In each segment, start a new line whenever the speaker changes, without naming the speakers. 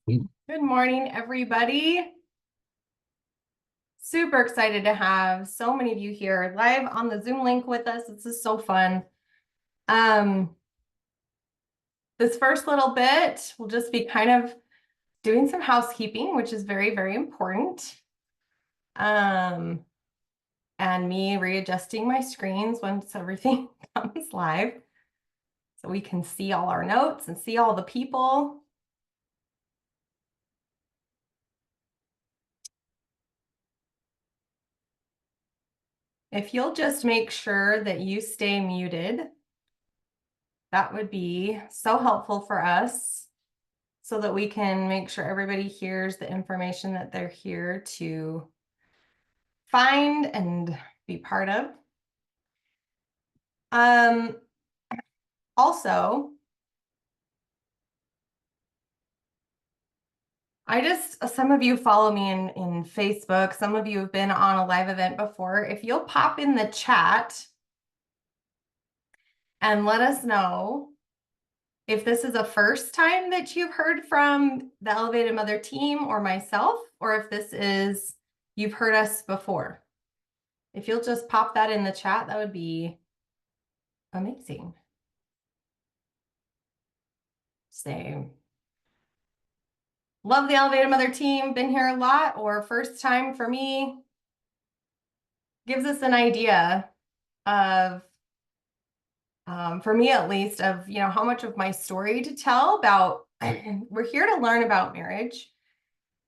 Good morning, everybody. Super excited to have so many of you here live on the Zoom link with us. This is so fun. This first little bit will just be kind of doing some housekeeping, which is very, very important. And me readjusting my screens once everything comes live so we can see all our notes and see all the people. If you'll just make sure that you stay muted, that would be so helpful for us so that we can make sure everybody hears the information that they're here to find and be part of. Also, some of you follow me in Facebook. Some of you have been on a live event before. If you'll pop in the chat and let us know if this is a first time that you've heard from the Elevated Mother team or myself, or if this is, you've heard us before. If you'll just pop that in the chat, that would be amazing. Say, love the Elevated Mother team, been here a lot, or first time for me. Gives us an idea of, for me at least, of how much of my story to tell about. We're here to learn about marriage,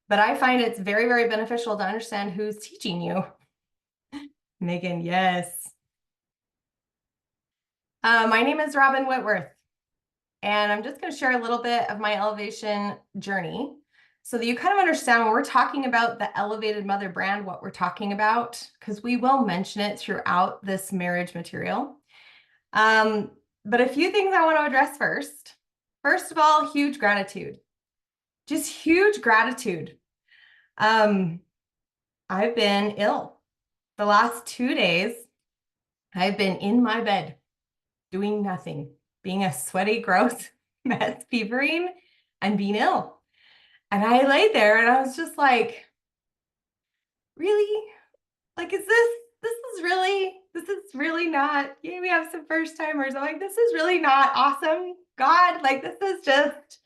but I find it's very, very beneficial to understand who's teaching you. Megan, yes. My name is Robyn Whitworth, and I'm just going to share a little bit of my elevation journey so that you kind of understand when we're talking about the Elevated Mother brand, what we're talking about, because we will mention it throughout this marriage material. But a few things I want to address first. First of all, huge gratitude. Just huge gratitude. I've been ill. The last 2 days, I've been in my bed doing nothing, being a sweaty, gross mess, fevering, and being ill. And I laid there and I was just like, really? Like, is this is really not, we have some first timers. I'm like, this is really not awesome. God, like, this is just,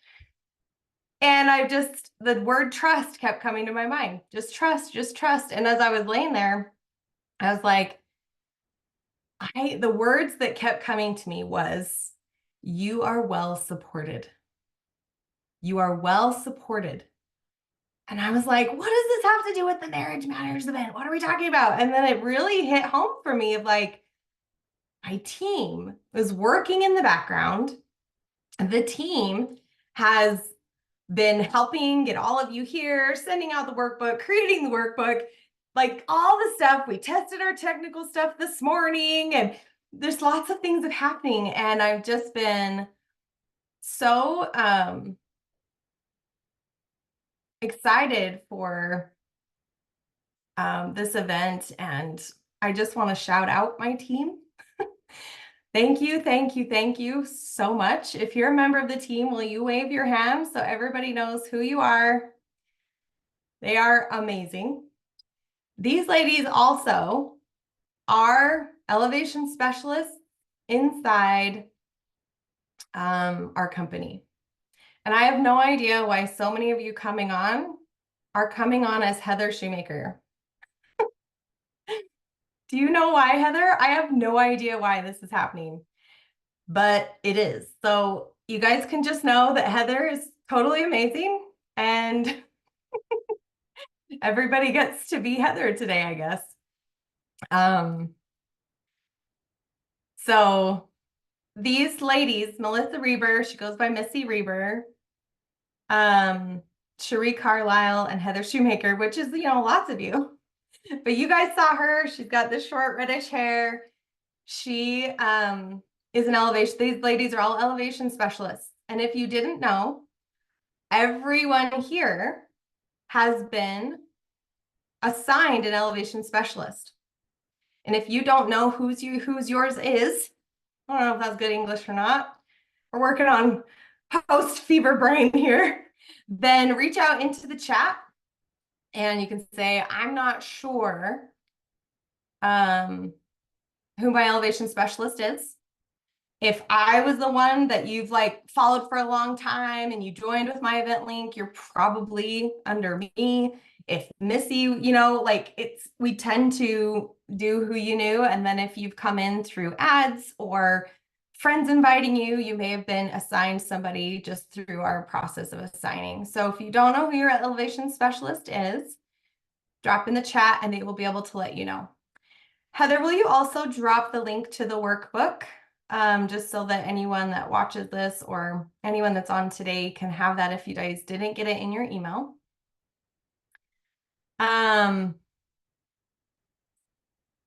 and the word trust kept coming to my mind. Just trust, just trust. And as I was laying there, I was like, the words that kept coming to me was, you are well supported. You are well supported. And I was like, what does this have to do with the Marriage Matters event? What are we talking about? And then it really hit home for me of like, my team was working in the background. The team has been helping get all of you here, sending out the workbook, creating the workbook, like all the stuff. We tested our technical stuff this morning, and there's lots of things that are happening. And I've just been so excited for this event. And I just want to shout out my team. Thank you, thank you, thank you so much. If you're a member of the team, will you wave your hand so everybody knows who you are? They are amazing. These ladies also are elevation specialists inside our company. And I have no idea why so many of you are coming on as Heather Shoemaker. Do you know why, Heather? I have no idea why this is happening, but it is. So you guys can just know that Heather is totally amazing, and everybody gets to be Heather today, I guess. So these ladies, Melissa Reber, she goes by Missy Reber, Cherie Carlisle, and Heather Shoemaker, which is, lots of you. But you guys saw her. She's got this short reddish hair. She is an elevation. These ladies are all elevation specialists. And if you didn't know, everyone here has been assigned an elevation specialist. And if you don't know whose yours is, I don't know if that's good English or not. We're working on post-fever brain here. then reach out into the chat and you can say, I'm not sure who my elevation specialist is. If I was the one that you've like followed for a long time and you joined with my event link, you're probably under me. If Missy, like we tend to do who you knew. And then if you've come in through ads or friends inviting you, you may have been assigned somebody just through our process of assigning. So if you don't know who your elevation specialist is, drop in the chat and they will be able to let you know. Heather, will you also drop the link to the workbook, just so that anyone that watches this or anyone that's on today can have that if you guys didn't get it in your email? I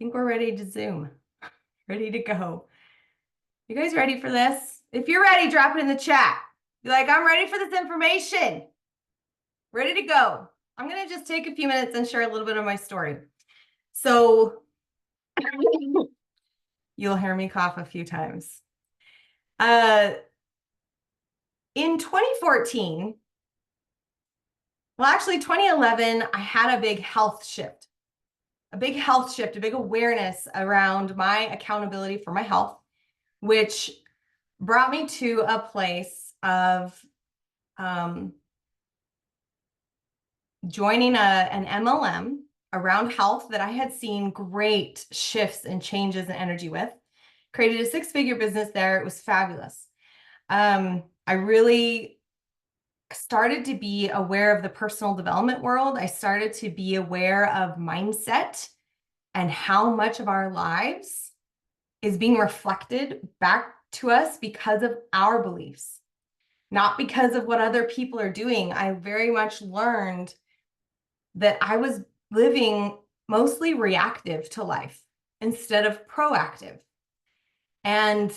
think we're ready to Zoom, ready to go. You guys ready for this? If you're ready, drop it in the chat. Be like, I'm ready for this information. Ready to go. I'm going to just take a few minutes and share a little bit of my story. So you'll hear me cough a few times. In 2014, well, actually 2011, I had a big health shift, a big awareness around my accountability for my health, which brought me to a place of joining an MLM around health that I had seen great shifts and changes in energy with. Created a 6-figure business there. It was fabulous. I really started to be aware of the personal development world. I started to be aware of mindset and how much of our lives is being reflected back to us because of our beliefs, not because of what other people are doing. I very much learned that I was living mostly reactive to life instead of proactive. And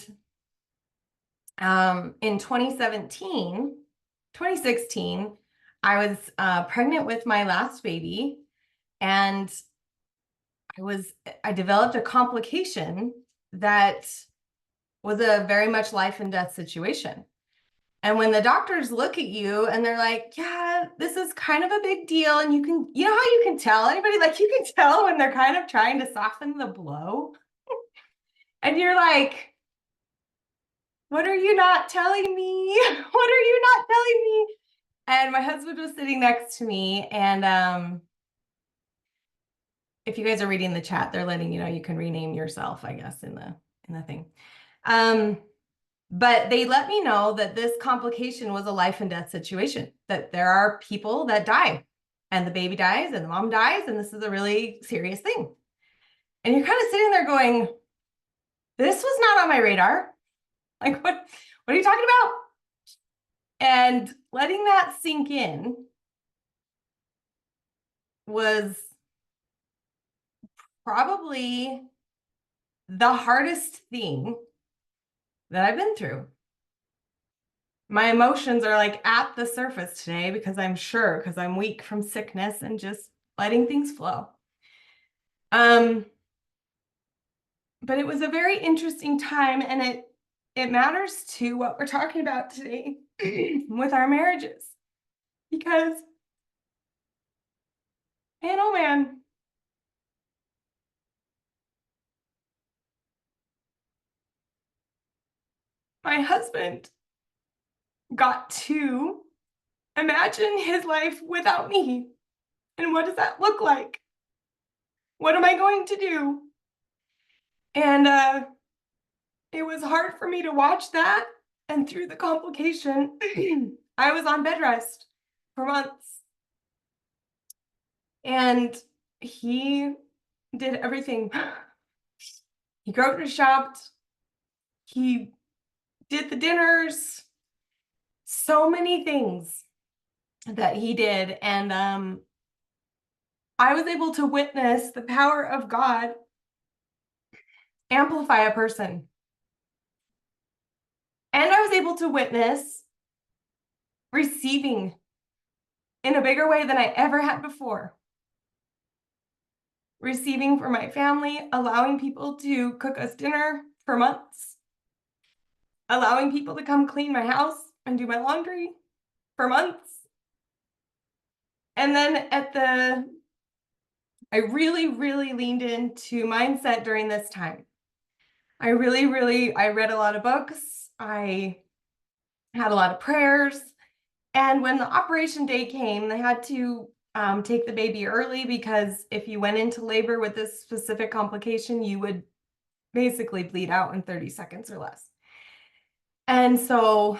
in 2016, I was pregnant with my last baby, and I developed a complication that was a very much life and death situation. And when the doctors look at you and they're like, yeah, this is kind of a big deal. And you know how you can tell anybody, like you can tell when they're kind of trying to soften the blow. And you're like, what are you not telling me? What are you not telling me? And my husband was sitting next to me. And if you guys are reading the chat, they're letting you know you can rename yourself, I guess, in the thing. But they let me know that this complication was a life and death situation, that there are people that die and the baby dies and the mom dies, and this is a really serious thing. And you're kind of sitting there going, this was not on my radar. Like, what are you talking about? And letting that sink in was probably the hardest thing that I've been through. My emotions are like at the surface today because I'm weak from sickness and just letting things flow. But it was a very interesting time, and it matters to what we're talking about today with our marriages, because man, oh man, my husband got to imagine his life without me. And what does that look like? What am I going to do? And it was hard for me to watch that. And through the complication, I was on bed rest for months. And he did everything. He grocery shopped. He did the dinners. So many things that he did. And I was able to witness the power of God amplify a person. And I was able to witness receiving in a bigger way than I ever had before. Receiving for my family, allowing people to cook us dinner for months, allowing people to come clean my house and do my laundry for months, And then I really, really leaned into mindset during this time. I read a lot of books. I had a lot of prayers. And when the operation day came, they had to take the baby early because if you went into labor with this specific complication, you would basically bleed out in 30 seconds or less. And so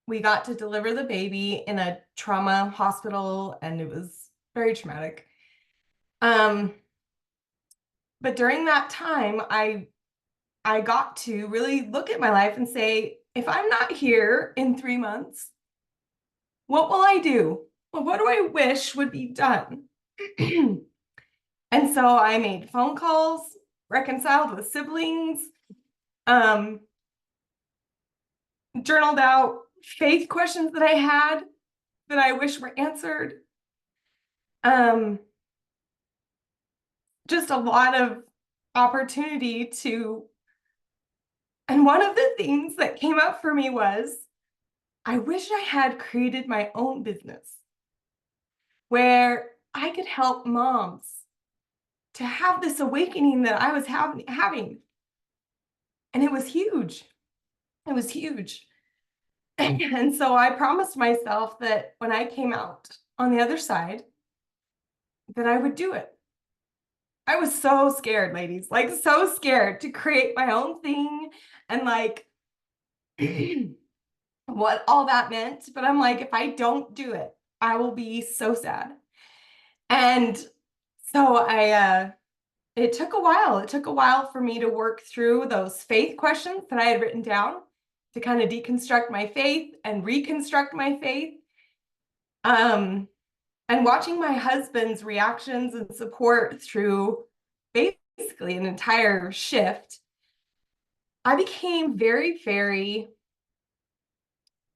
we got to deliver the baby in a trauma hospital, and it was very traumatic. But during that time, I got to really look at my life and say, if I'm not here in 3 months, what will I do? What do I wish would be done? And so I made phone calls, reconciled with siblings, journaled out faith questions that I had that I wish were answered. Just a lot of opportunity to, and one of the things that came up for me was, I wish I had created my own business where I could help moms to have this awakening that I was having. And it was huge. It was huge. And so I promised myself that when I came out on the other side, that I would do it. I was so scared, ladies, like so scared to create my own thing and like what all that meant. But I'm like, if I don't do it, I will be so sad. And so it took a while. It took a while for me to work through those faith questions that I had written down to kind of deconstruct my faith and reconstruct my faith. And watching my husband's reactions and support through basically an entire shift, I became very, very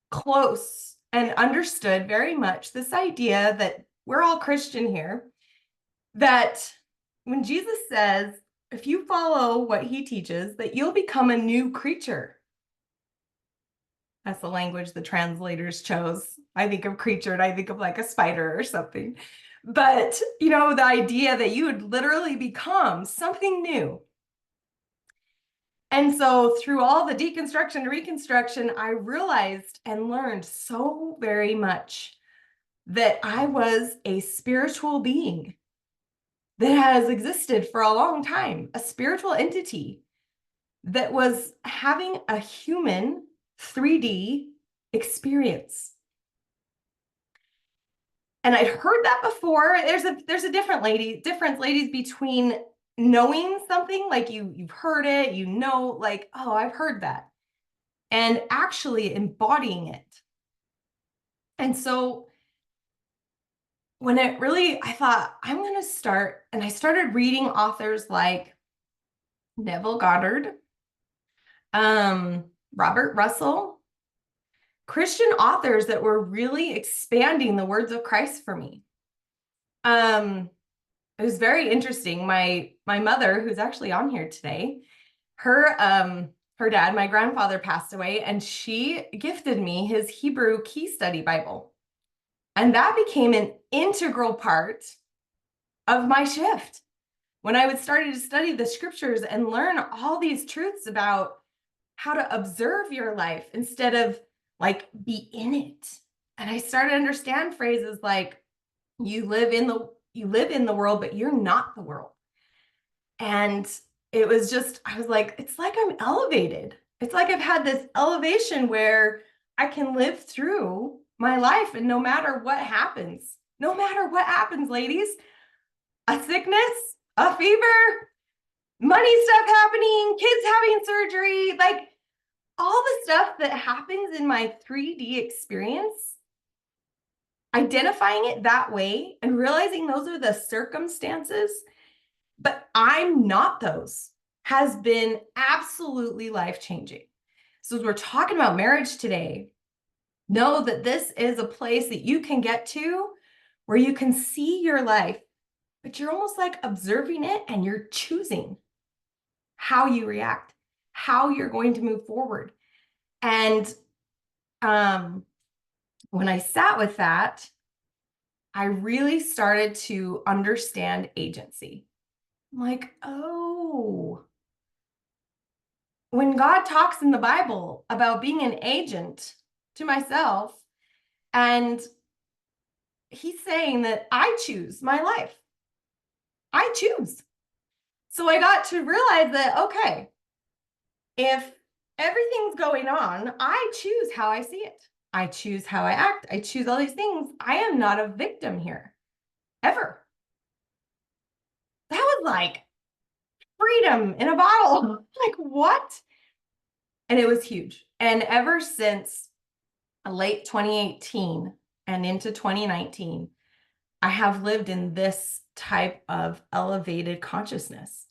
close and understood very much this idea that we're all Christian here, that when Jesus says, if you follow what he teaches, that you'll become a new creature. That's the language the translators chose. I think of creature and I think of like a spider or something. But, you know, the idea that you would literally become something new. And so through all the deconstruction and reconstruction, I realized and learned so very much that I was a spiritual being that has existed for a long time, a spiritual entity that was having a human 3D experience. And I'd heard that before. There's a difference, ladies, between knowing something, like you've heard it, you know, like, oh, I've heard that, and actually embodying it. And so when I thought, I'm going to start, and I started reading authors like Neville Goddard, Robert Russell, Christian authors that were really expanding the words of Christ for me. It was very interesting. My mother, who's actually on here today, her dad, my grandfather, passed away, and she gifted me his Hebrew Key Study Bible. And that became an integral part of my shift. When I would start to study the scriptures and learn all these truths about how to observe your life instead of like be in it. And I started to understand phrases like, you live in the world, but you're not the world. And it was just, I was like, it's like I'm elevated. It's like I've had this elevation where I can live through my life, and no matter what happens, ladies, a sickness, a fever, money stuff happening, kids having surgery, like all the stuff that happens in my 3D experience, identifying it that way and realizing those are the circumstances, but I'm not those, has been absolutely life-changing. So as we're talking about marriage today, know that this is a place that you can get to where you can see your life, but you're almost like observing it and you're choosing how you react, how you're going to move forward. And when I sat with that, I really started to understand agency. I'm like, oh, when God talks in the Bible about being an agent to myself, and he's saying that I choose my life. I choose. So I got to realize that, okay, if everything's going on, I choose how I see it. I choose how I act. I choose all these things. I am not a victim here, ever. That was like freedom in a bottle. Like, what? And it was huge. And ever since late 2018 and into 2019, I have lived in this type of elevated consciousness.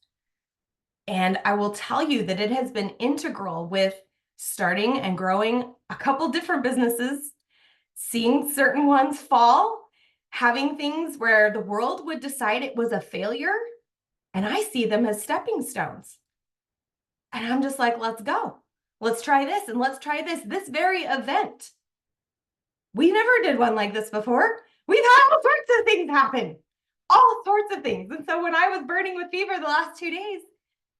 And I will tell you that it has been integral with starting and growing a couple different businesses, seeing certain ones fall, having things where the world would decide it was a failure, and I see them as stepping stones. And I'm just like, let's go. Let's try this and let's try this. This very event. We never did one like this before. We've had all sorts of things happen, all sorts of things. And so when I was burning with fever the last 2 days,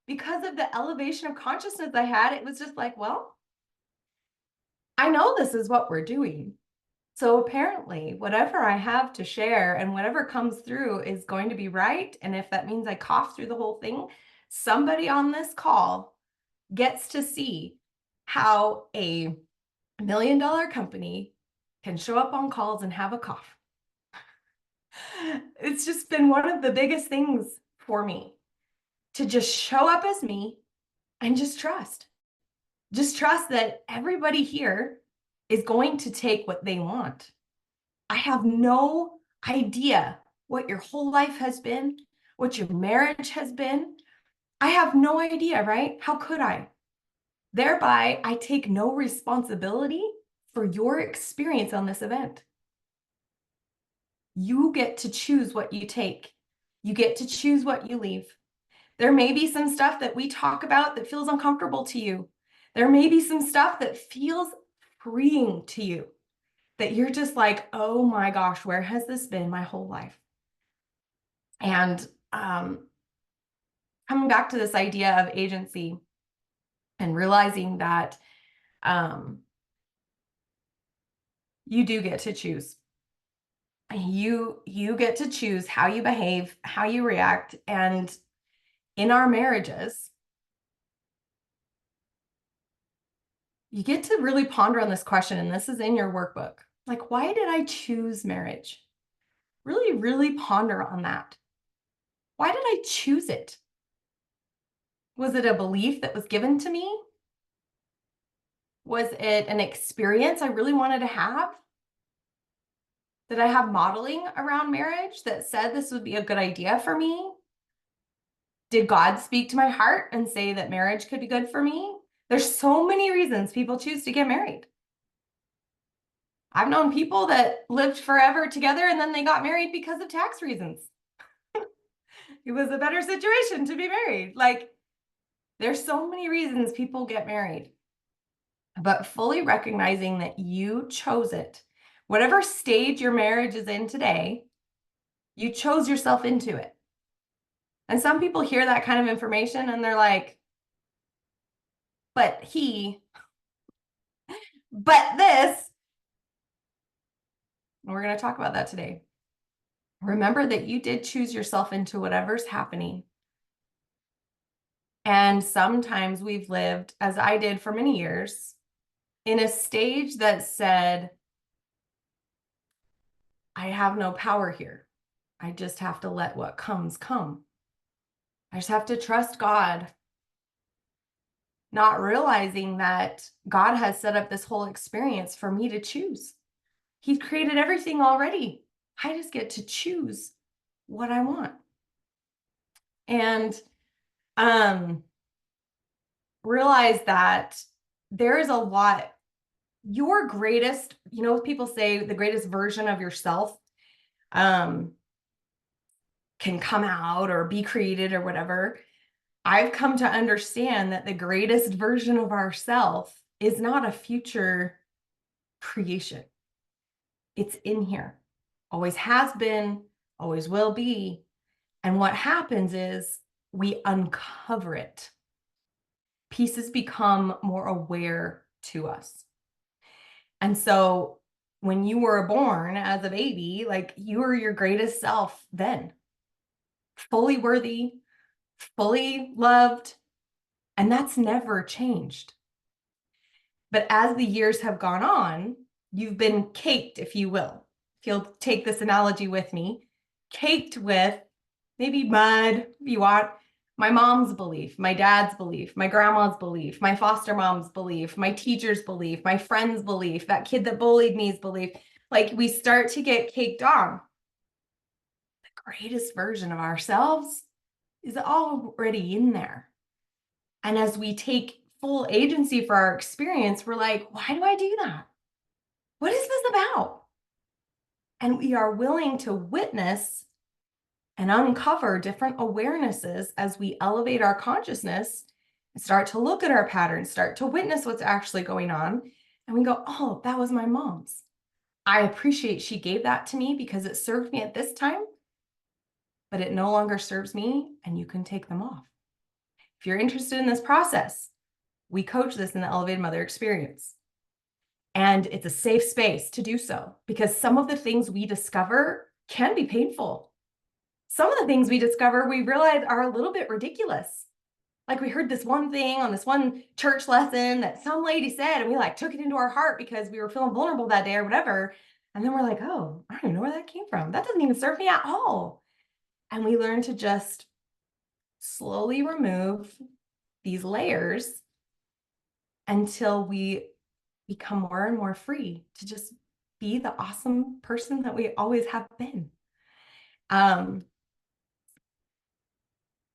because of the elevation of consciousness I had, it was just like, well, I know this is what we're doing. So apparently, whatever I have to share and whatever comes through is going to be right. And if that means I cough through the whole thing, somebody on this call gets to see how a $1 million company can show up on calls and have a cough. It's just been one of the biggest things for me to just show up as me and just trust. Just trust that everybody here is going to take what they want. I have no idea what your whole life has been, what your marriage has been. I have no idea, right? How could I? Thereby, I take no responsibility for your experience on this event. You get to choose what you take. You get to choose what you leave. There may be some stuff that we talk about that feels uncomfortable to you. There may be some stuff that feels freeing to you, that you're just like, oh my gosh, where has this been my whole life? And coming back to this idea of agency and realizing that you do get to choose. You get to choose how you behave, how you react. And in our marriages, you get to really ponder on this question, and this is in your workbook. Like, why did I choose marriage? Really, really ponder on that. Why did I choose it? Was it a belief that was given to me? Was it an experience I really wanted to have? Did I have modeling around marriage that said this would be a good idea for me? Did God speak to my heart and say that marriage could be good for me? There's so many reasons people choose to get married. I've known people that lived forever together and then they got married because of tax reasons. It was a better situation to be married. Like, there's so many reasons people get married, but fully recognizing that you chose it. Whatever stage your marriage is in today, you chose yourself into it. And some people hear that kind of information and they're like, but this. And we're going to talk about that today. Remember that you did choose yourself into whatever's happening. And sometimes we've lived, as I did for many years, in a stage that said, I have no power here. I just have to let what comes come. I just have to trust God, not realizing that God has set up this whole experience for me to choose. He's created everything already. I just get to choose what I want. And realize that there is a lot. Your greatest, people say the greatest version of yourself can come out or be created or whatever. I've come to understand that the greatest version of ourself is not a future creation. It's in here. always has been, always will be. And what happens is we uncover it. Pieces become more aware to us. And so when you were born as a baby, like you were your greatest self then, fully worthy, fully loved, and that's never changed. But as the years have gone on, you've been caked, if you will. If you'll take this analogy with me, caked with maybe mud, if you want, my mom's belief, my dad's belief, my grandma's belief, my foster mom's belief, my teacher's belief, my friend's belief, that kid that bullied me's belief. Like we start to get caked on. The greatest version of ourselves is already in there. And as we take full agency for our experience, we're like, why do I do that? What is this about? And we are willing to witness and uncover different awarenesses as we elevate our consciousness and start to look at our patterns, start to witness what's actually going on. And we go, oh, that was my mom's. I appreciate she gave that to me because it served me at this time, but it no longer serves me, and you can take them off. If you're interested in this process, we coach this in the Elevated Mother Experience. And it's a safe space to do so because some of the things we discover can be painful. Some of the things we discover, we realize are a little bit ridiculous. Like we heard this one thing on this one church lesson that some lady said, and we like took it into our heart because we were feeling vulnerable that day or whatever. And then we're like, oh, I don't even know where that came from. That doesn't even serve me at all. And we learn to just slowly remove these layers until we become more and more free to just be the awesome person that we always have been.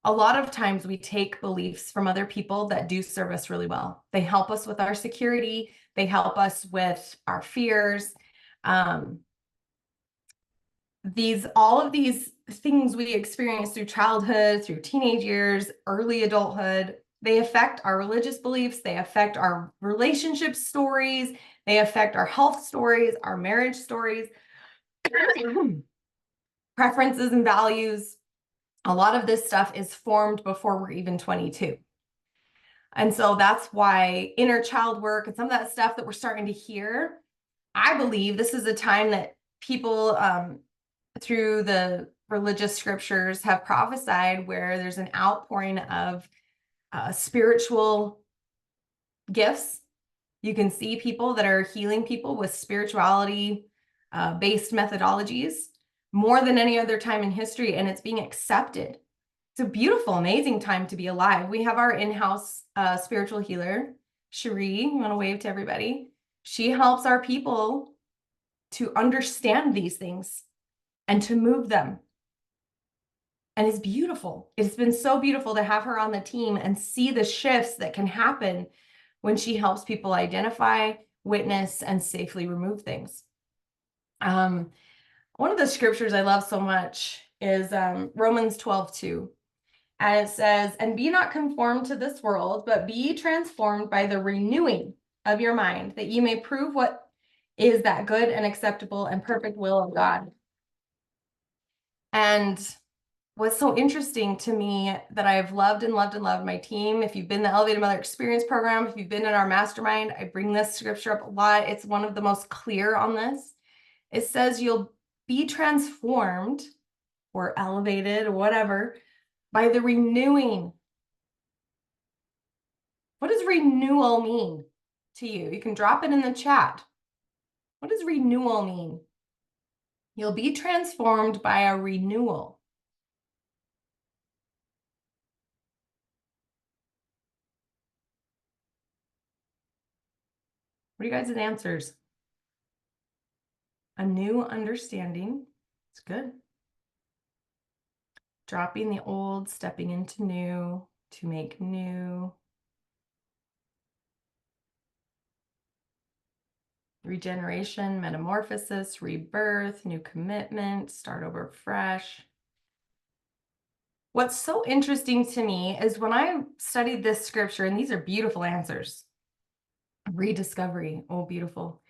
A lot of times we take beliefs from other people that do serve us really well. They help us with our security. They help us with our fears. All of these things we experience through childhood, through teenage years, early adulthood, they affect our religious beliefs. They affect our relationship stories. They affect our health stories, our marriage stories, preferences and values. A lot of this stuff is formed before we're even 22. And so that's why inner child work and some of that stuff that we're starting to hear, I believe this is a time that people through the religious scriptures have prophesied where there's an outpouring of spiritual gifts. You can see people that are healing people with spirituality based methodologies more than any other time in history, and it's being accepted. It's a beautiful, amazing time to be alive. We have our in-house spiritual healer, Cherie. You want to wave to everybody? She helps our people to understand these things and to move them. And it's beautiful. It's been so beautiful to have her on the team and see the shifts that can happen when she helps people identify, witness, and safely remove things. One of the scriptures I love so much is Romans 12:2. And it says, and be not conformed to this world, but be transformed by the renewing of your mind, that you may prove what is that good and acceptable and perfect will of God. And what's so interesting to me that I've loved and loved and loved my team, if you've been in the Elevated Mother Experience program, if you've been in our mastermind, I bring this scripture up a lot. It's one of the most clear on this. It says you'll be transformed or elevated or whatever by the renewing. What does renewal mean to you? You can drop it in the chat. What does renewal mean? You'll be transformed by a renewal. What are you guys' answers? A new understanding. It's good. Dropping the old, stepping into new, to make new. Regeneration, metamorphosis, rebirth, new commitment, start over fresh. What's so interesting to me is when I studied this scripture, and these are beautiful answers. Rediscovery, oh, beautiful.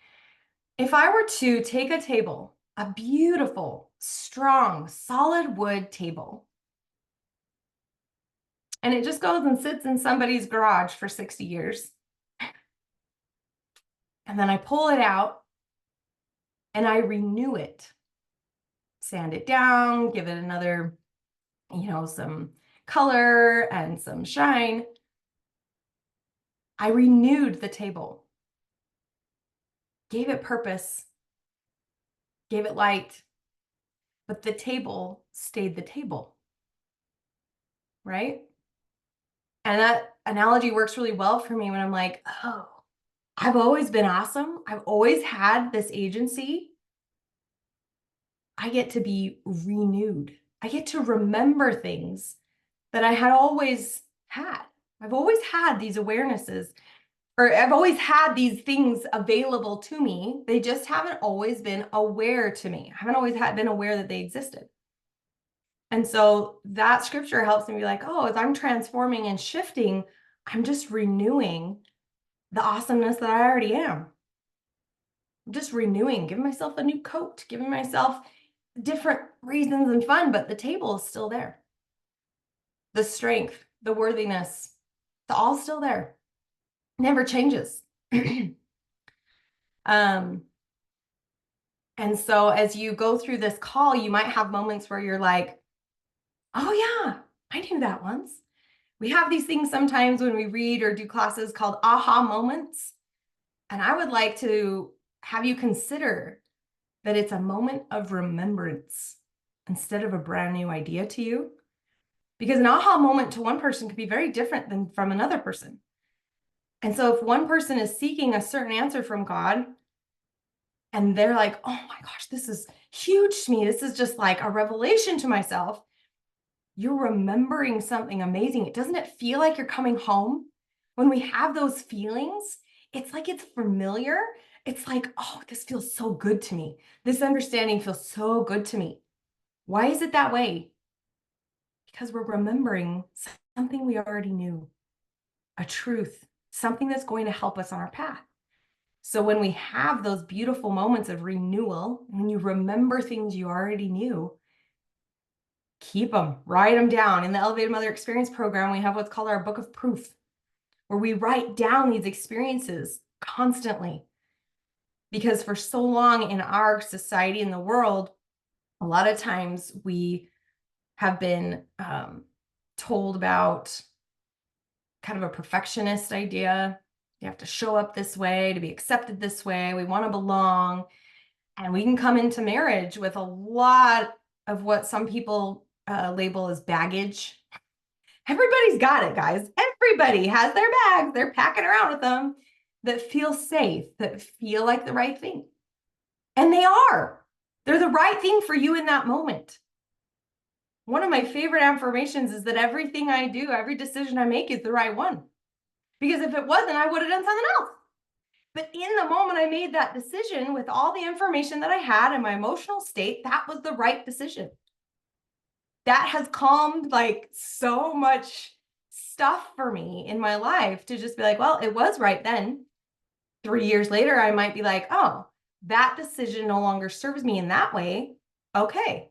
If I were to take a table a beautiful, strong, solid wood table. And it just goes and sits in somebody's garage for 60 years. And then I pull it out and I renew it, sand it down, give it another, some color and some shine. I renewed the table, gave it purpose, gave it light, but the table stayed the table, right? And that analogy works really well for me when I'm like, oh, I've always been awesome. I've always had this agency. I get to be renewed. I get to remember things that I had always had. I've always had these awarenesses, or I've always had these things available to me. They just haven't always been aware to me. I haven't always been aware that they existed. And so that scripture helps me be like, oh, as I'm transforming and shifting, I'm just renewing the awesomeness that I already am. I'm just renewing, giving myself a new coat, giving myself different reasons and fun, but the table is still there. The strength, the worthiness, it's all still there. Never changes. And so as you go through this call, you might have moments where you're like, oh yeah, I knew that once. We have these things sometimes when we read or do classes called aha moments. And I would like to have you consider that it's a moment of remembrance instead of a brand new idea to you. Because an aha moment to one person could be very different than from another person. And so if one person is seeking a certain answer from God, and they're like, oh my gosh, this is huge to me. This is just like a revelation to myself. You're remembering something amazing. Doesn't it feel like you're coming home? When we have those feelings, it's like it's familiar. It's like, oh, this feels so good to me. This understanding feels so good to me. Why is it that way? Because we're remembering something we already knew, a truth, something that's going to help us on our path. So when we have those beautiful moments of renewal, when you remember things you already knew, keep them, write them down. In the Elevated Mother Experience program, we have what's called our book of proof, where we write down these experiences constantly. Because for so long in our society, in the world, a lot of times we have been told about kind of a perfectionist idea. You have to show up this way to be accepted this way. We want to belong. And we can come into marriage with a lot of what some people label as baggage. Everybody's got it, guys. Everybody has their bags. They're packing around with them that feel safe, that feel like the right thing. And they are. They're the right thing for you in that moment. One of my favorite affirmations is that everything I do, every decision I make is the right one. Because if it wasn't, I would have done something else. But in the moment I made that decision with all the information that I had and my emotional state, that was the right decision. That has calmed like so much stuff for me in my life to just be like, well, it was right then. 3 years later, I might be like, oh, that decision no longer serves me in that way. Okay.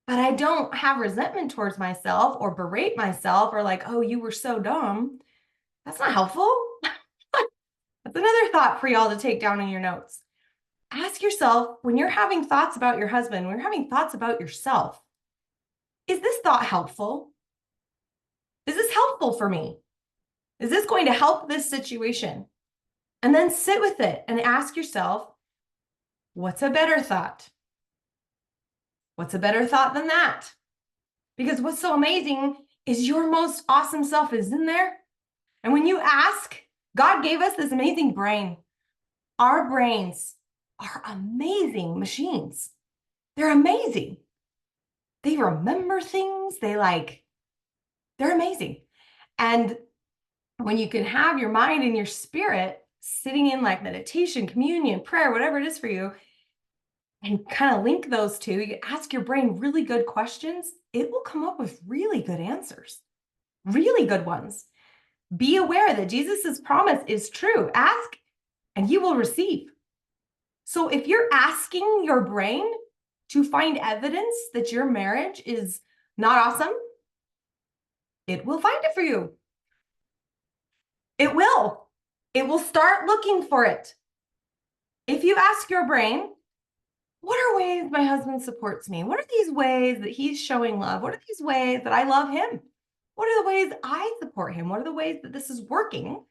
But I don't have resentment towards myself or berate myself or like, oh, you were so dumb. That's not helpful. That's another thought for y'all to take down in your notes. Ask yourself, when you're having thoughts about your husband, when you're having thoughts about yourself, is this thought helpful? Is this helpful for me? Is this going to help this situation? And then sit with it and ask yourself, what's a better thought? What's a better thought than that? Because what's so amazing is your most awesome self is in there. And when you ask, God gave us this amazing brain. Our brains are amazing machines. They're amazing. They remember things. They're amazing. And when you can have your mind and your spirit sitting in like meditation, communion, prayer, whatever it is for you, and kind of link those two, you ask your brain really good questions, it will come up with really good answers, really good ones. Be aware that Jesus's promise is true. Ask and you will receive. So if you're asking your brain, to find evidence that your marriage is not awesome, it will find it for you. It will. It will start looking for it. If you ask your brain, what are ways my husband supports me? What are these ways that he's showing love? What are these ways that I love him? What are the ways I support him? What are the ways that this is working?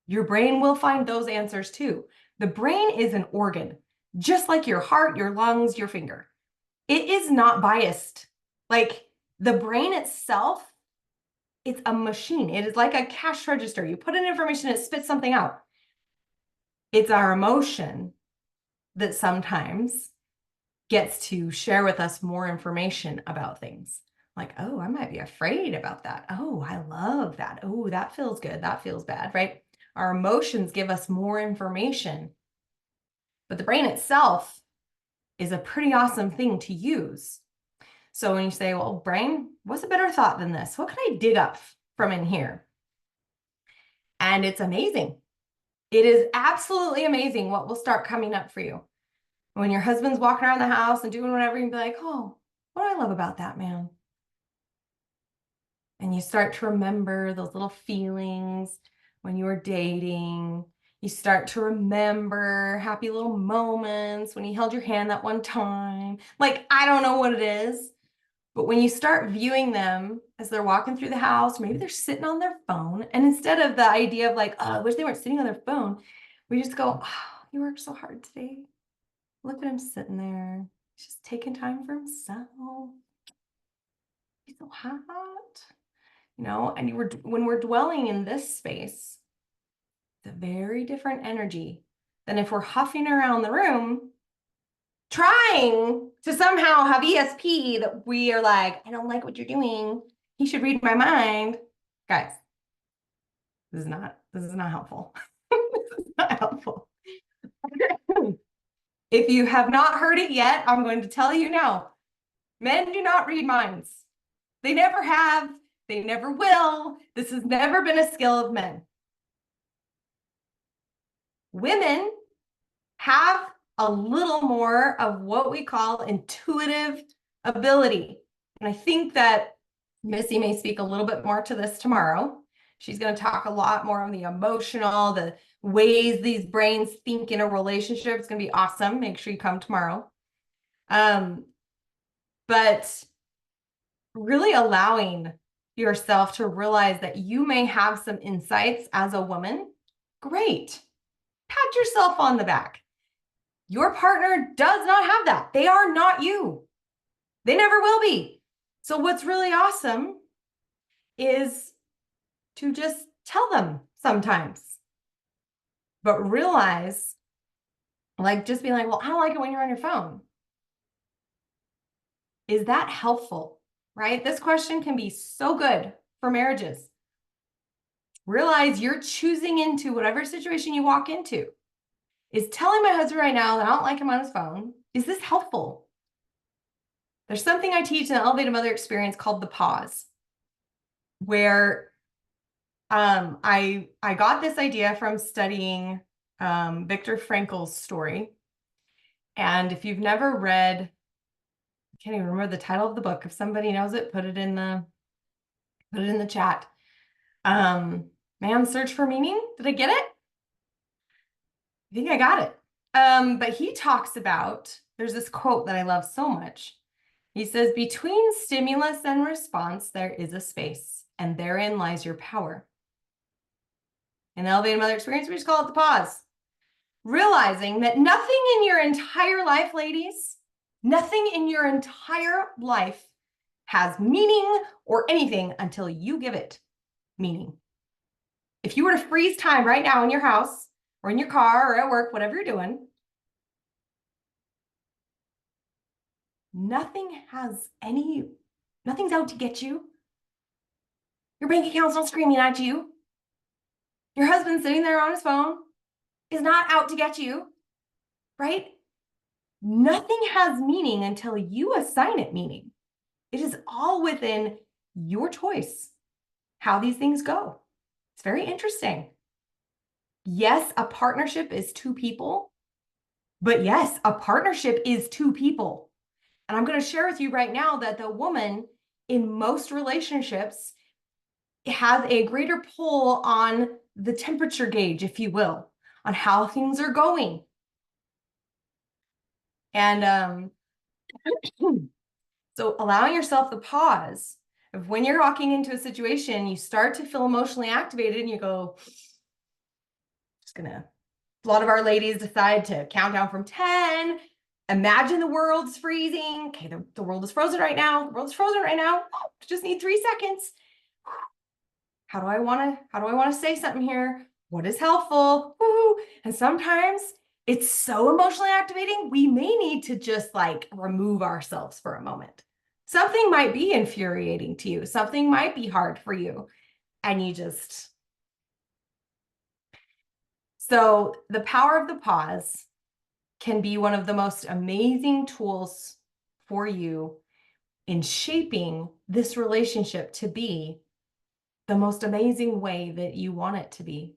Your brain will find those answers too. The brain is an organ, just like your heart, your lungs, your finger. It is not biased. Like the brain itself, it's a machine. It is like a cash register. You put in information, it spits something out. It's our emotion that sometimes gets to share with us more information about things. Like, oh, I might be afraid about that. Oh, I love that. Oh, that feels good. That feels bad, right? Our emotions give us more information. But the brain itself is a pretty awesome thing to use. So when you say, well, brain, what's a better thought than this? What can I dig up from in here? And it's amazing. It is absolutely amazing what will start coming up for you. When your husband's walking around the house and doing whatever, you'd be like, oh, what do I love about that man? And you start to remember those little feelings when you were dating. You start to remember happy little moments when he held your hand that one time. Like, I don't know what it is, but when you start viewing them as they're walking through the house, maybe they're sitting on their phone. And instead of the idea of like, oh, I wish they weren't sitting on their phone, we just go, oh, he worked so hard today. Look at him sitting there. He's just taking time for himself. He's so hot. And when we're dwelling in this space, it's a very different energy than if we're huffing around the room, trying to somehow have ESP that we are like, I don't like what you're doing. He should read my mind. Guys, this is not helpful. This is not helpful. If you have not heard it yet, I'm going to tell you now. Men do not read minds. They never have. They never will. This has never been a skill of men. Women have a little more of what we call intuitive ability. And I think that Missy may speak a little bit more to this tomorrow. She's going to talk a lot more on the emotional, the ways these brains think in a relationship. It's going to be awesome. Make sure you come tomorrow. But really allowing yourself to realize that you may have some insights as a woman, great. Pat yourself on the back. Your partner does not have that. They are not you. They never will be. So what's really awesome is to just tell them sometimes, but realize, like, just be like, well, I don't like it when you're on your phone. Is that helpful? Right? This question can be so good for marriages. Realize you're choosing into whatever situation you walk into. Is telling my husband right now that I don't like him on his phone, is this helpful? There's something I teach in the Elevated Mother Experience called the pause, where I got this idea from studying Viktor Frankl's story. And if you've never read, I can't even remember the title of the book. If somebody knows it, put it in the chat. Man's Search for Meaning. Did I get it? I think I got it. But he talks about, there's this quote that I love so much. He says, between stimulus and response, there is a space, and therein lies your power. In the Elevated Mother Experience, we just call it the pause. Realizing that nothing in your entire life, ladies, nothing in your entire life has meaning or anything until you give it meaning. If you were to freeze time right now in your house or in your car or at work, whatever you're doing, nothing's out to get you. Your bank account's not screaming at you. Your husband sitting there on his phone is not out to get you, right? Nothing has meaning until you assign it meaning. It is all within your choice how these things go. It's very interesting. Yes, a partnership is two people, but yes, a partnership is two people. And I'm going to share with you right now that the woman in most relationships has a greater pull on the temperature gauge, if you will, on how things are going. And so allowing yourself the pause of when you're walking into a situation, you start to feel emotionally activated and you go, just gonna, a lot of our ladies decide to count down from 10. Imagine the world's freezing. Okay, the world is frozen right now. The world is frozen right now. Oh, just need 3 seconds. How do I want to say something here? What is helpful? Woo. And sometimes it's so emotionally activating, we may need to just like remove ourselves for a moment. Something might be infuriating to you. Something might be hard for you. And you just... So the power of the pause can be one of the most amazing tools for you in shaping this relationship to be the most amazing way that you want it to be.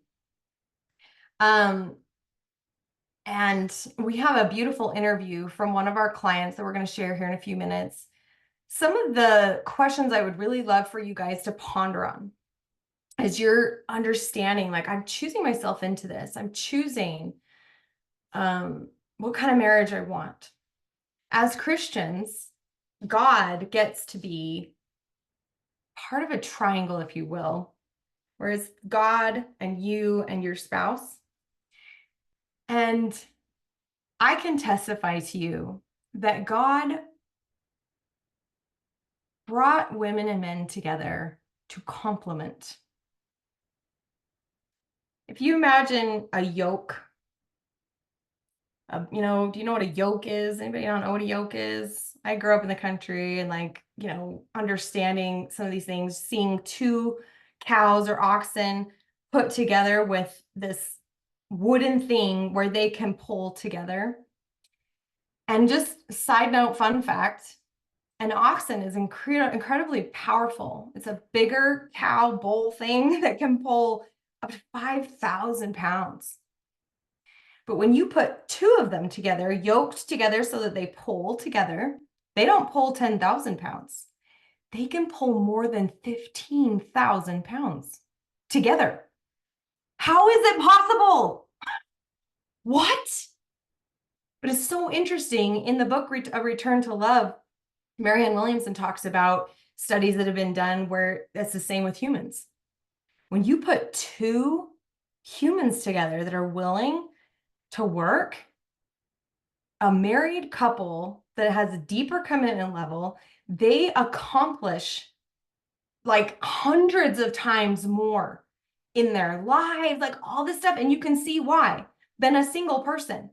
And we have a beautiful interview from one of our clients that we're going to share here in a few minutes. Some of the questions I would really love for you guys to ponder on as you're understanding, like, I'm choosing myself into this. I'm choosing what kind of marriage I want. As Christians, God gets to be part of a triangle, if you will, whereas God and you and your spouse. And I can testify to you that God brought women and men together to complement. If you imagine a yoke, do you know what a yoke is? Anybody don't know what a yoke is? I grew up in the country and understanding some of these things, seeing 2 cows or oxen put together with this wooden thing where they can pull together. And just side note, fun fact, an oxen is incredibly powerful. It's a bigger cow bull thing that can pull up to 5,000 pounds. But when you put 2 of them together, yoked together so that they pull together, they don't pull 10,000 pounds. They can pull more than 15,000 pounds together. How is it possible? What? But it's so interesting. In the book, A Return to Love, Marianne Williamson talks about studies that have been done where it's the same with humans. When you put 2 humans together that are willing to work, a married couple that has a deeper commitment level, they accomplish like hundreds of times more in their lives, like all this stuff. And you can see why, than a single person.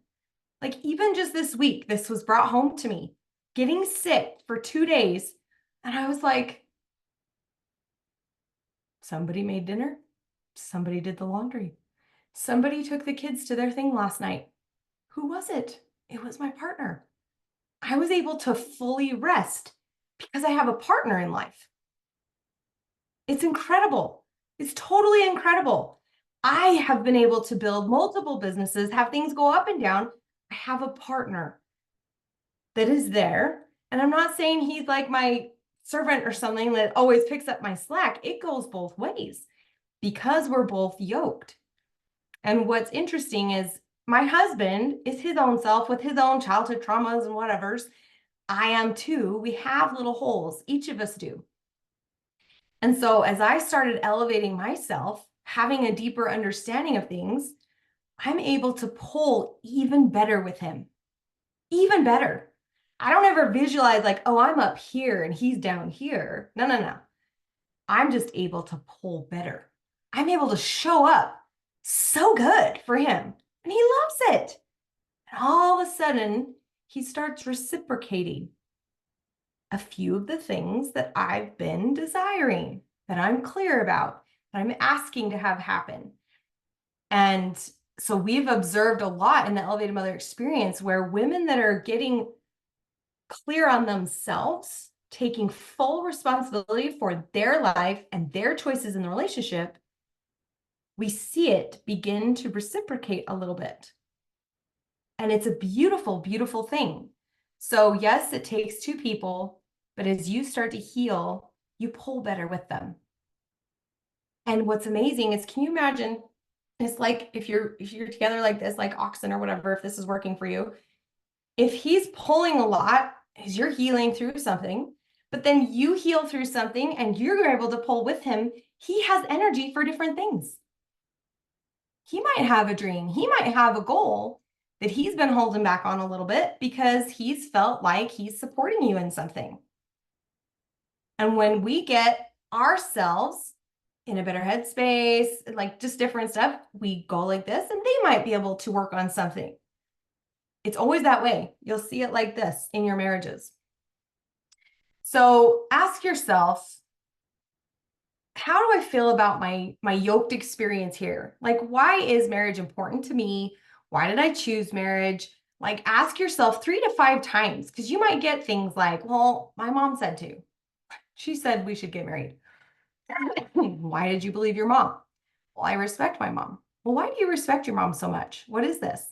Like even just this week, this was brought home to me, getting sick for 2 days. And I was like, somebody made dinner. Somebody did the laundry. Somebody took the kids to their thing last night. Who was it? It was my partner. I was able to fully rest because I have a partner in life. It's incredible. It's totally incredible. I have been able to build multiple businesses, have things go up and down. I have a partner that is there. And I'm not saying he's like my servant or something that always picks up my slack. It goes both ways because we're both yoked. And what's interesting is my husband is his own self with his own childhood traumas and whatever's. I am too. We have little holes. Each of us do. And so as I started elevating myself, having a deeper understanding of things, I'm able to pull even better with him. Even better. I don't ever visualize like, oh, I'm up here and he's down here. No. I'm just able to pull better. I'm able to show up so good for him. And he loves it. And all of a sudden, he starts reciprocating a few of the things that I've been desiring, that I'm clear about, that I'm asking to have happen. And so we've observed a lot in the Elevated Mother experience where women that are getting clear on themselves, taking full responsibility for their life and their choices in the relationship, we see it begin to reciprocate a little bit. And it's a beautiful, beautiful thing. So yes, it takes two people, but as you start to heal, you pull better with them. And what's amazing is, can you imagine, it's like if you're together like this, like oxen or whatever, if this is working for you, if he's pulling a lot, as you're healing through something, but then you heal through something and you're able to pull with him, he has energy for different things. He might have a dream, he might have a goal that he's been holding back on a little bit because he's felt like he's supporting you in something. And when we get ourselves in a better headspace, like just different stuff, we go like this and they might be able to work on something. It's always that way. You'll see it like this in your marriages. So ask yourself, how do I feel about my yoked experience here? Like, why is marriage important to me? Why did I choose marriage? Like, ask yourself 3 to 5 times, because you might get things like, well, my mom said to. She said we should get married. Why did you believe your mom? Well, I respect my mom. Well, why do you respect your mom so much? What is this?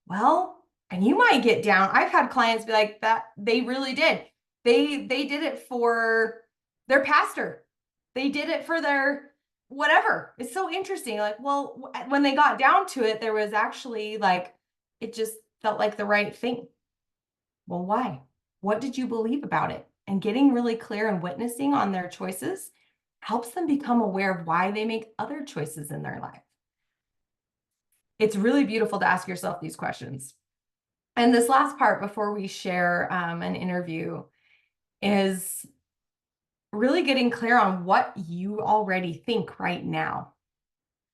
Well, and you might get down. I've had clients be like that. They really did. They did it for their pastor. They did it for their whatever. It's so interesting. Like, well, when they got down to it, there was actually like, it just felt like the right thing. Well, why? What did you believe about it? And getting really clear and witnessing on their choices helps them become aware of why they make other choices in their life. It's really beautiful to ask yourself these questions. And this last part before we share an interview is really getting clear on what you already think right now.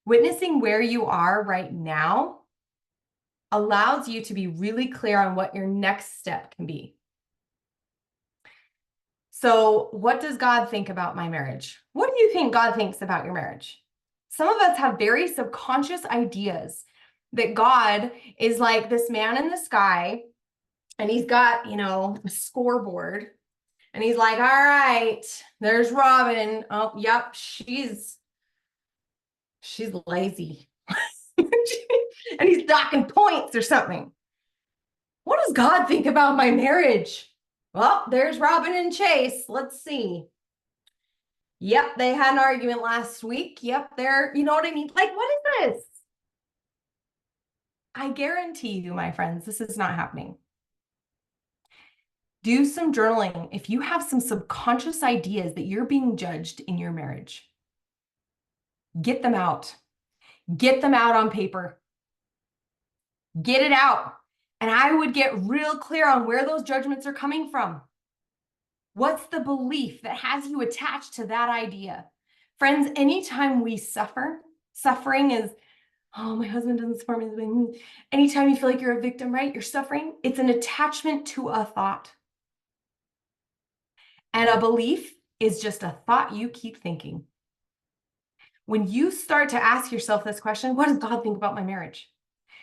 Witnessing where you are right now allows you to be really clear on what your next step can be. So, what does God think about my marriage? What do you think God thinks about your marriage? Some of us have very subconscious ideas that God is like this man in the sky and he's got, a scoreboard and he's like, all right, there's Robyn. Oh, yep, she's lazy. And he's docking points or something. What does God think about my marriage? Well, there's Robyn and Chase. Let's see. Yep, they had an argument last week. Yep, you know what I mean? Like, what is this? I guarantee you, my friends, this is not happening. Do some journaling. If you have some subconscious ideas that you're being judged in your marriage, get them out. Get them out on paper. Get it out. And I would get real clear on where those judgments are coming from. What's the belief that has you attached to that idea? Friends, anytime we suffer, suffering is, oh, my husband doesn't support me. Anytime you feel like you're a victim, right? You're suffering. It's an attachment to a thought. And a belief is just a thought you keep thinking. When you start to ask yourself this question, what does God think about my marriage?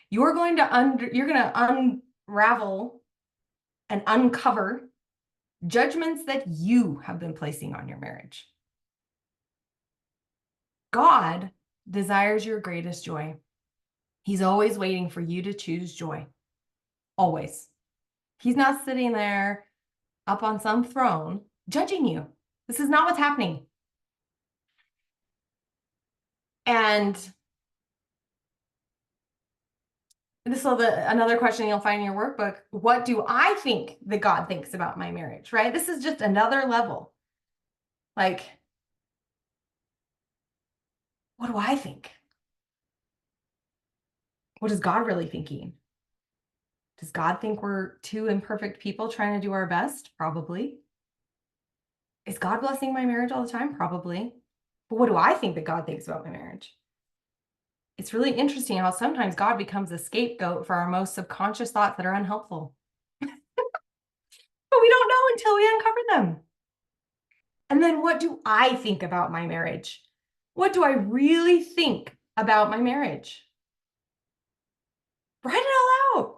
You're going to unravel and uncover judgments that you have been placing on your marriage. God desires your greatest joy. He's always waiting for you to choose joy. Always. He's not sitting there up on some throne judging you. This is not what's happening. And this is another question you'll find in your workbook. What do I think that God thinks about my marriage, right? This is just another level. Like, what do I think? What is God really thinking? Does God think we're two imperfect people trying to do our best? Probably. Is God blessing my marriage all the time? Probably. But what do I think that God thinks about my marriage? It's really interesting how sometimes God becomes a scapegoat for our most subconscious thoughts that are unhelpful. But we don't know until we uncover them. And then what do I think about my marriage? What do I really think about my marriage? Write it all out.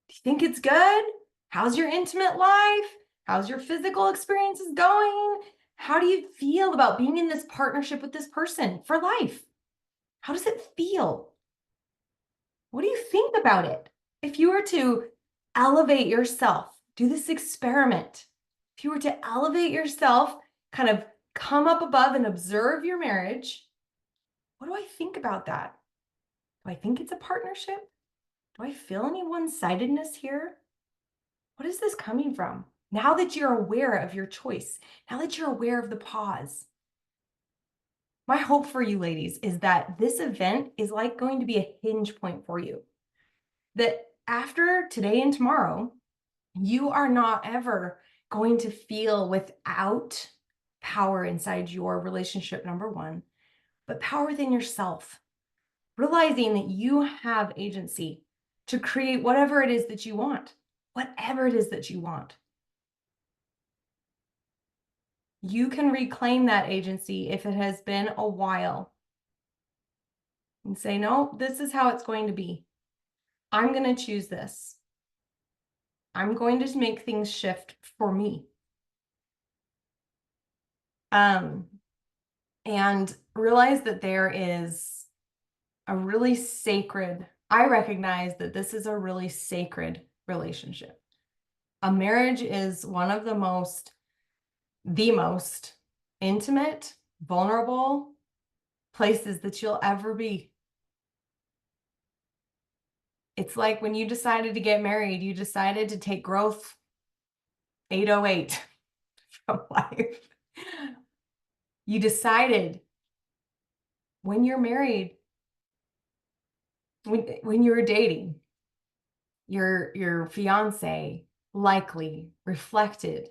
Do you think it's good? How's your intimate life? How's your physical experiences going? How do you feel about being in this partnership with this person for life? How does it feel? What do you think about it? If you were to elevate yourself Do this experiment. If you were to elevate yourself, kind of come up above and observe your marriage, what do I think about that? Do I think it's a partnership? Do I feel any one-sidedness here? What is this coming from? Now that you're aware of your choice, now that you're aware of the pause, my hope for you ladies is that this event is like going to be a hinge point for you. That after today and tomorrow, you are not ever going to feel without power inside your relationship, number one, but power within yourself. Realizing that you have agency to create whatever it is that you want, whatever it is that you want. You can reclaim that agency if it has been a while and say, no, this is how it's going to be. I'm going to choose this. I'm going to make things shift for me. And realize that there is a really sacred, I recognize that this is a really sacred relationship. A marriage is one of the most intimate, vulnerable places that you'll ever be. It's like when you decided to get married, you decided to take growth 808 from life. You decided when you're married, when you were dating, your fiance likely reflected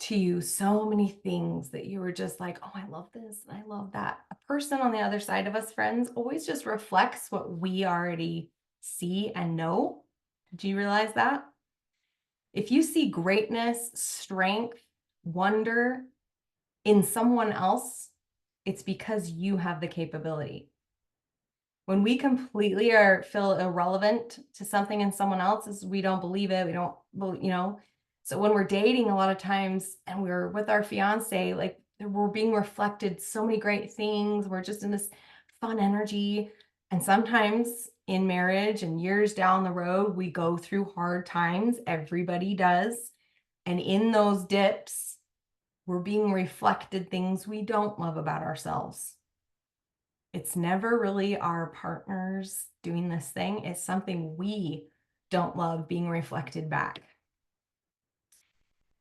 to you so many things that you were just like, oh, I love this and I love that. A person on the other side of us, friends, always just reflects what we already see and know. Do you realize that? If you see greatness, strength, wonder in someone else, it's because you have the capability. When we completely feel irrelevant to something in someone else, is we don't believe it. We don't, So when we're dating, a lot of times, and we're with our fiance, like we're being reflected so many great things. We're just in this fun energy. And sometimes in marriage and years down the road, we go through hard times. Everybody does. And in those dips, we're being reflected things we don't love about ourselves. It's never really our partners doing this thing. It's something we don't love being reflected back.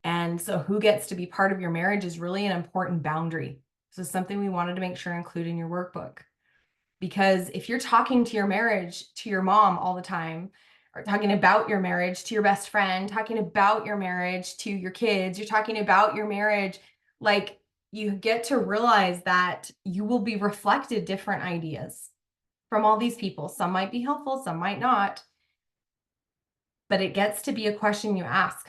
And so who gets to be part of your marriage is really an important boundary. So something we wanted to make sure include in your workbook. Because if you're talking to your marriage to your mom all the time, or talking about your marriage to your best friend, talking about your marriage to your kids, you're talking about your marriage, like you get to realize that you will be reflected different ideas from all these people. Some might be helpful, some might not. But it gets to be a question you ask.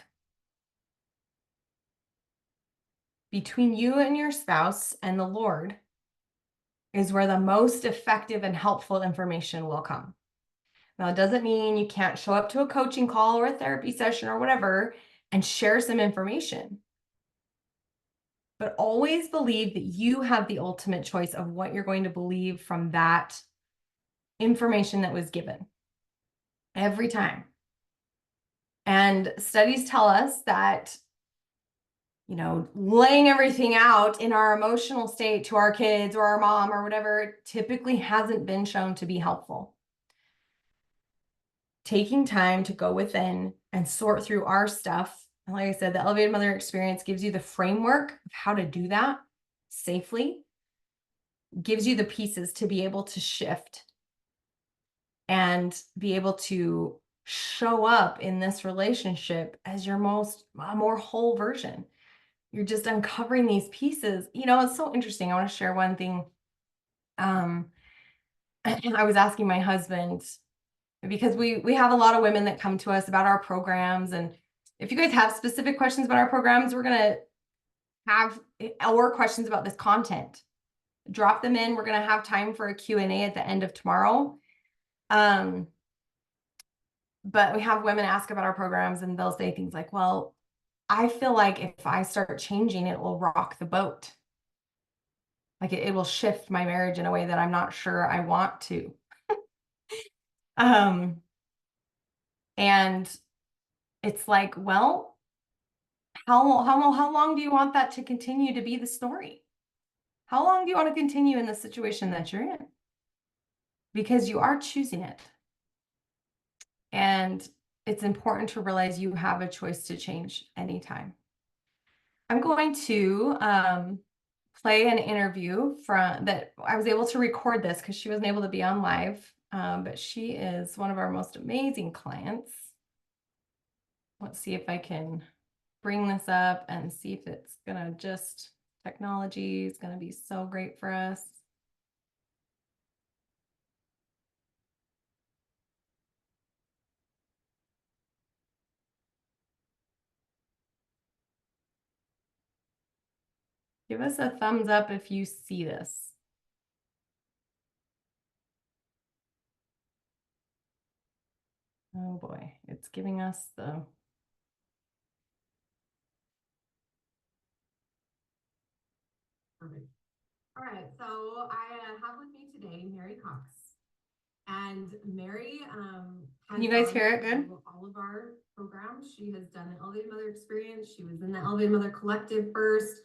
Between you and your spouse and the Lord is where the most effective and helpful information will come. Now, it doesn't mean you can't show up to a coaching call or a therapy session or whatever and share some information. But always believe that you have the ultimate choice of what you're going to believe from that information that was given every time. And studies tell us that, laying everything out in our emotional state to our kids or our mom or whatever typically hasn't been shown to be helpful. Taking time to go within and sort through our stuff. And like I said, the Elevated Mother Experience gives you the framework of how to do that safely, gives you the pieces to be able to shift and be able to show up in this relationship as your more whole version. You're just uncovering these pieces. It's so interesting. I want to share one thing. I was asking my husband, because we have a lot of women that come to us about our programs. And if you guys have specific questions about our programs, we're going to have or questions about this content. Drop them in. We're going to have time for a Q&A at the end of tomorrow. But we have women ask about our programs and they'll say things like, well, I feel like if I start changing, it will rock the boat. Like it will shift my marriage in a way that I'm not sure I want to. And it's like, well, how long do you want that to continue to be the story? How long do you want to continue in the situation that you're in? Because you are choosing it. And it's important to realize you have a choice to change anytime. I'm going to play an interview from that I was able to record this because she wasn't able to be on live, but she is one of our most amazing clients. Let's see if I can bring this up and see if it's gonna just, technology is gonna be so great for us. Give us a thumbs up if you see this. Oh boy, it's giving us the. Perfect. All right, so I have with me today Mary Cox. And Mary has you guys hear it good? All of our programs. She has done the Elevated Mother Experience. She was in the Elevated Mother Collective first.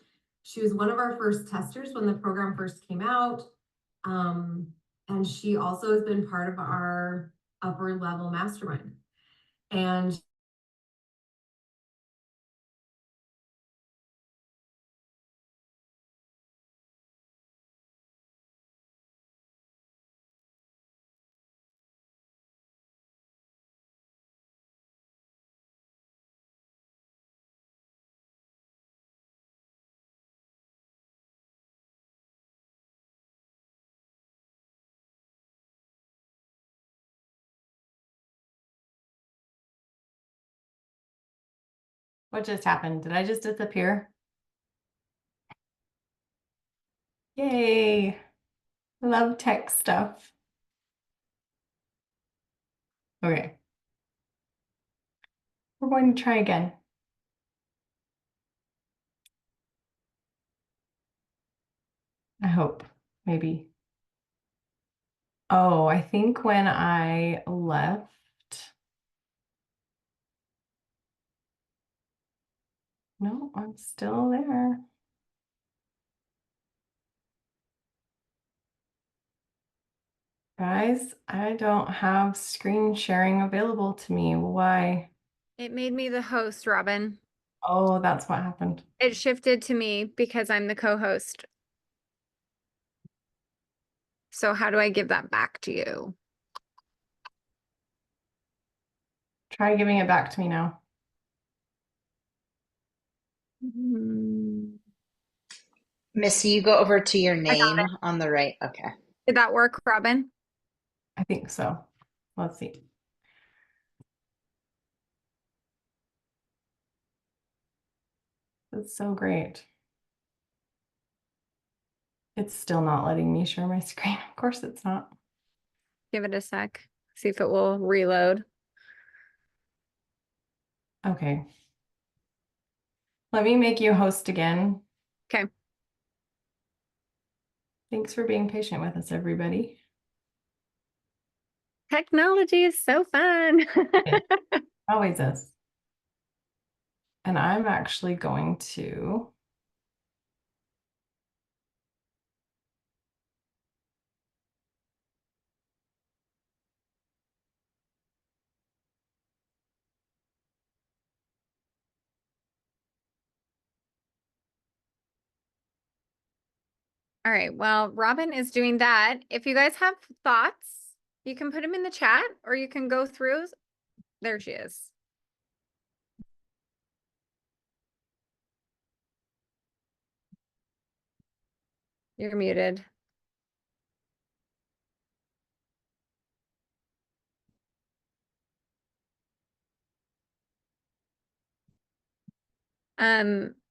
She was one of our first testers when the program first came out. And she also has been part of our upper level mastermind. And what just happened? Did I just disappear? Yay. Love tech stuff. Okay. We're going to try again. I hope, maybe. Oh, I think when I left, no, I'm still there. Guys, I don't have screen sharing available to me. Why?
It made me the host, Robyn.
Oh, that's what happened.
It shifted to me because I'm the co-host. So how do I give that back to you?
Try giving it back to me now.
Missy, you go over to your name on the right. Okay.
Did that work, Robyn?
I think so. Let's see. That's so great. It's still not letting me share my screen. Of course it's not.
Give it a sec. See if it will reload.
Okay. Let me make you host again.
Okay.
Thanks for being patient with us, everybody.
Technology is so fun.
It always is. And I'm actually going to
All right. Well, Robyn is doing that. If you guys have thoughts, you can put them in the chat or you can go through. There she is. You're muted.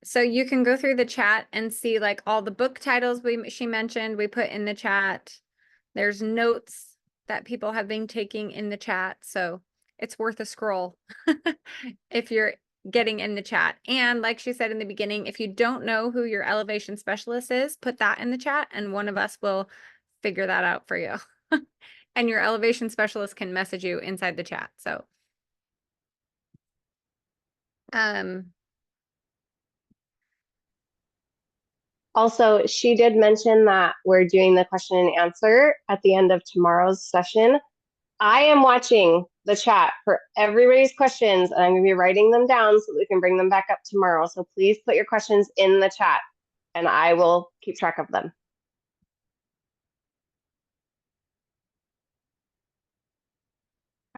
So you can go through the chat and see like all the book titles she mentioned, we put in the chat. There's notes that people have been taking in the chat, so it's worth a scroll if you're getting in the chat. And like she said in the beginning, if you don't know who your elevation specialist is, put that in the chat and one of us will figure that out for you. And your elevation specialist can message you inside the chat. So Um,
Also, she did mention that we're doing the question and answer at the end of tomorrow's session. I am watching the chat for everybody's questions, and I'm going to be writing them down so that we can bring them back up tomorrow. So please put your questions in the chat, and I will keep track of them.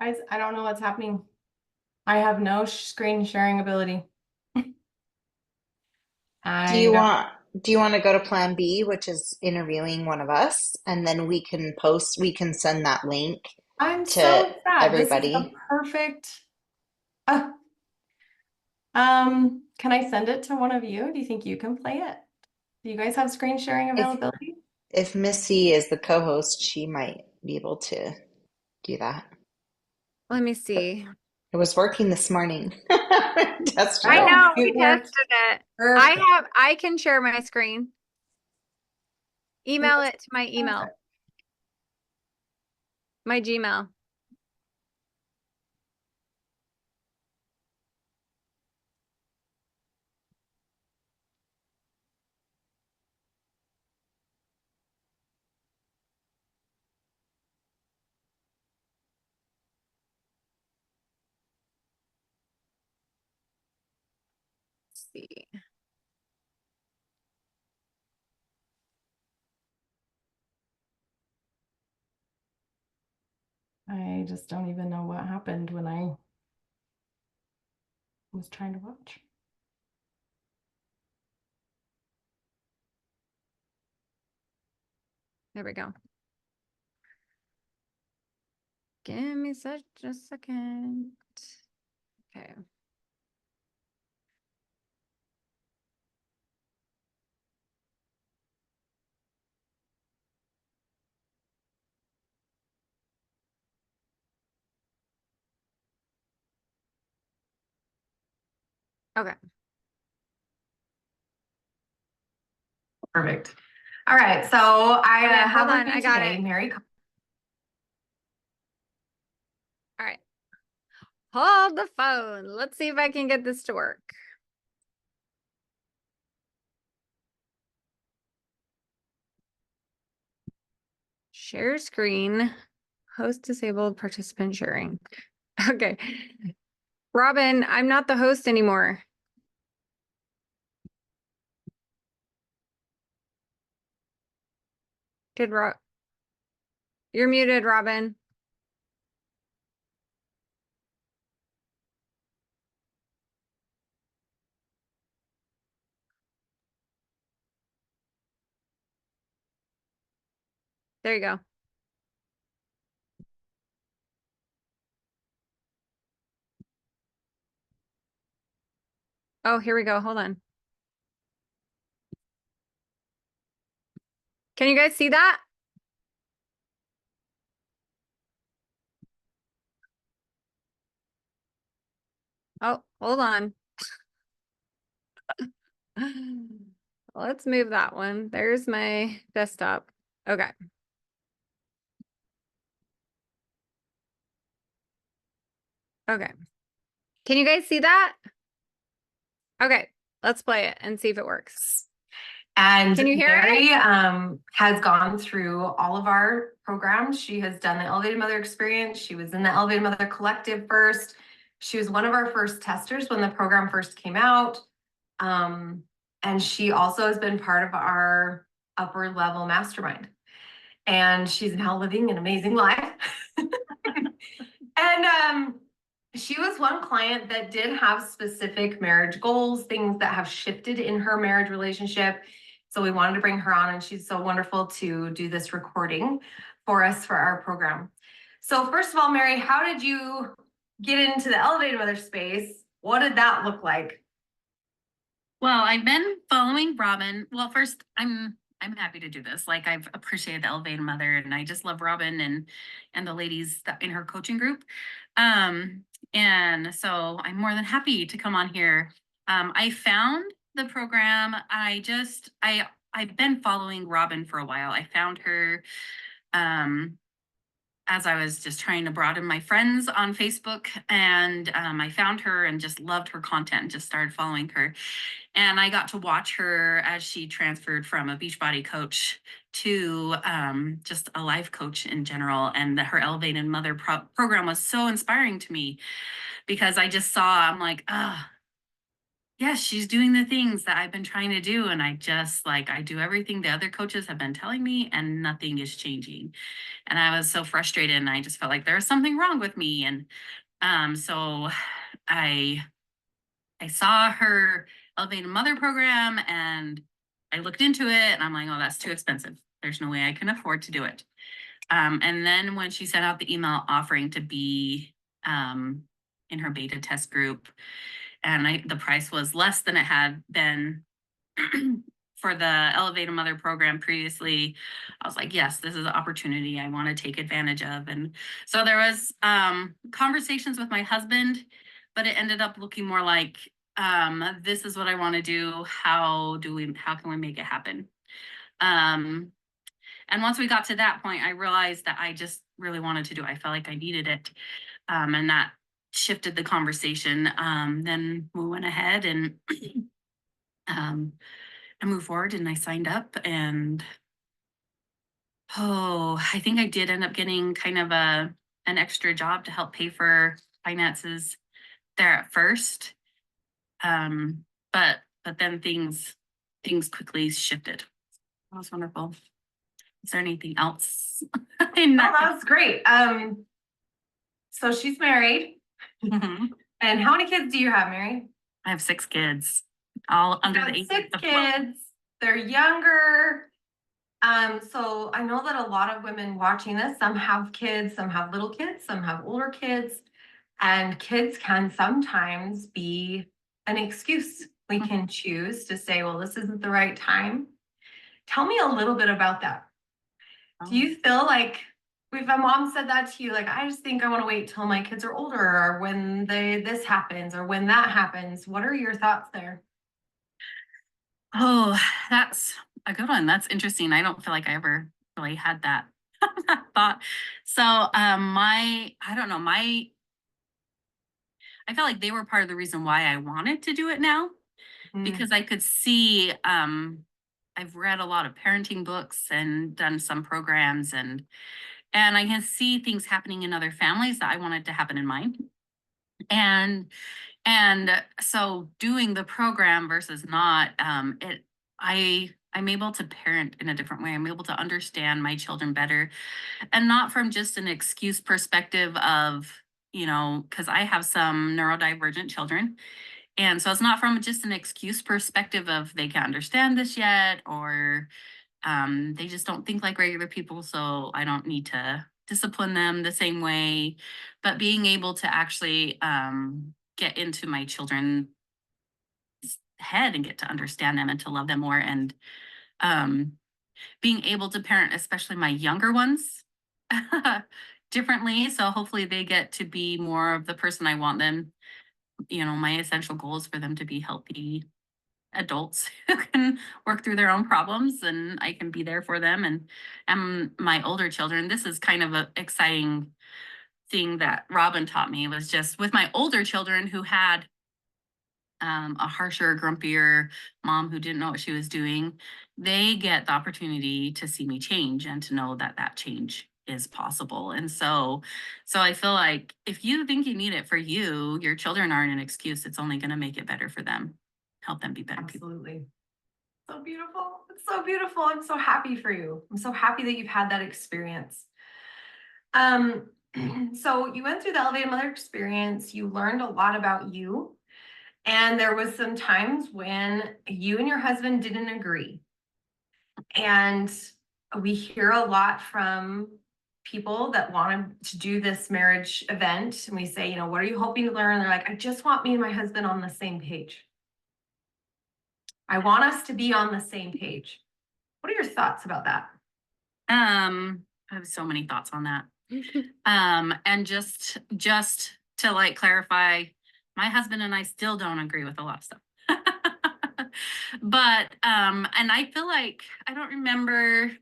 Guys, I don't know what's happening. I have no screen sharing ability.
Do you want to go to plan B, which is interviewing one of us, and then we can send that link
I'm
to
so sad. This is a
everybody?
perfect. Uh, can I send it to one of you? Do you think you can play it? Do you guys have screen sharing
If
availability?
if Missy is the co-host, she might be able to do that.
let me see.
It was working this morning. Tested
I
it.
know we
It worked.
tested it.
Perfect.
I can share my screen. Email it to my email, my Gmail. Let's see.
I just don't even know what happened when I was trying to watch.
There we go. Give me such a second. Okay. Okay.
Perfect. All right, so I
Okay,
have
hold
with
on,
me
I got
today
it.
Mary.
All right. Hold the phone. Let's see if I can get this to work. Share screen. Host disabled, participant sharing. Okay. Robyn, I'm not the host anymore. You're muted, Robyn. There you go. Oh, here we go. Hold on. Can you guys see that? Oh, hold on. Let's move that one. There's my desktop. Okay. Okay. Can you guys see that? Okay. Let's play it and see if it works.
And
Can you hear
Mary has gone through all of our programs. She has done the Elevated Mother Experience. She was in the Elevated Mother Collective first. She was one of our first testers when the program first came out. And she also has been part of our upper level mastermind. And she's now living an amazing life. And she was one client that did have specific marriage goals, things that have shifted in her marriage relationship. So we wanted to bring her on, and she's so wonderful to do this recording for us for our program. So first of all, Mary, how did you get into the Elevated Mother space? What did that look like?
Well, I've been following Robyn. Well, first, I'm happy to do this. Like, I've appreciated the Elevated Mother, and I just love Robyn and the ladies that in her coaching group. And so I'm more than happy to come on here. I found the program. I've been following Robyn for a while. I found her as I was just trying to broaden my friends on Facebook, and I found her and just loved her content and just started following her. And I got to watch her as she transferred from a Beachbody coach to just a life coach in general. And her Elevated Mother program was so inspiring to me, because I just saw, I'm like, ah, yes, she's doing the things that I've been trying to do. And I just like, I do everything the other coaches have been telling me, and nothing is changing. And I was so frustrated, and I just felt like there was something wrong with me. And so I saw her Elevated Mother program, and I looked into it, and I'm like, oh, that's too expensive. There's no way I can afford to do it. And then when she sent out the email offering to be in her beta test group, and the price was less than it had been for the Elevated Mother program previously, I was like, yes, this is an opportunity I want to take advantage of. And so there was conversations with my husband, but it ended up looking more like, this is what I want to do. How can we make it happen? And once we got to that point, I realized that I just really wanted to do it. I felt like I needed it. And that shifted the conversation. Then we went ahead and I moved forward, and I signed up, and I think I did end up getting kind of an extra job to help pay for finances there at first. But then things quickly shifted. That was wonderful. Is there anything else?
Oh, that was great. So she's married.
Mhm.
And how many kids do you have, Mary?
I have 6 kids, all under the age
Six
of 12.
kids. They're younger. So I know that a lot of women watching this, some have kids, some have little kids, some have older kids, and kids can sometimes be an excuse. We can choose to say, well, this isn't the right time. Tell me a little bit about that. Do you feel like, if a mom said that to you, like, I just think I want to wait till my kids are older, or when this happens, or when that happens, what are your thoughts there?
Oh, that's a good one. That's interesting. I don't feel like I ever really had that thought. So I don't know, I felt like they were part of the reason why I wanted to do it now, because I could see I've read a lot of parenting books and done some programs, and I can see things happening in other families that I wanted to happen in mine. And so doing the program versus not, I'm able to parent in a different way. I'm able to understand my children better, and not from just an excuse perspective of, because I have some neurodivergent children. And so it's not from just an excuse perspective of they can't understand this yet, or they just don't think like regular people, so I don't need to discipline them the same way. But being able to actually get into my children's head and get to understand them and to love them more, and being able to parent, especially my younger ones, differently. So hopefully they get to be more of the person I want them. My essential goal is for them to be healthy adults who can work through their own problems, and I can be there for them. And my older children, this is kind of an exciting thing that Robyn taught me, was just with my older children who had a harsher, grumpier mom who didn't know what she was doing, they get the opportunity to see me change and to know that that change is possible. And so I feel like if you think you need it for you, your children aren't an excuse. It's only going to make it better for them, help them be better people.
Absolutely. So beautiful. It's so beautiful. I'm so happy for you. I'm so happy that you've had that experience. So you went through the Elevated Mother experience. You learned a lot about you. And there was some times when you and your husband didn't agree. And we hear a lot from people that want to do this marriage event. And we say, what are you hoping to learn? They're like, I just want me and my husband on the same page. I want us to be on the same page. What are your thoughts about that?
I have so many thoughts on that. And just to like clarify, my husband and I still don't agree with a lot of stuff. But and I feel like I don't remember.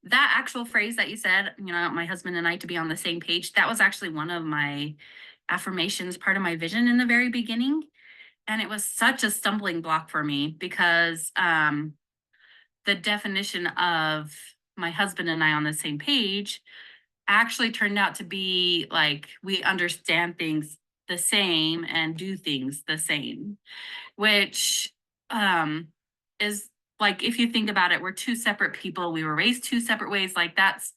that actual phrase that you said, you know, my husband and I to be on the same page, that was actually one of my affirmations, part of my vision in the very beginning. And it was such a stumbling block for me because the definition of my husband and I on the same page actually turned out to be like we understand things the same and do things the same, which is like, if you think about it, we're two separate people. We were raised two separate ways. Like that's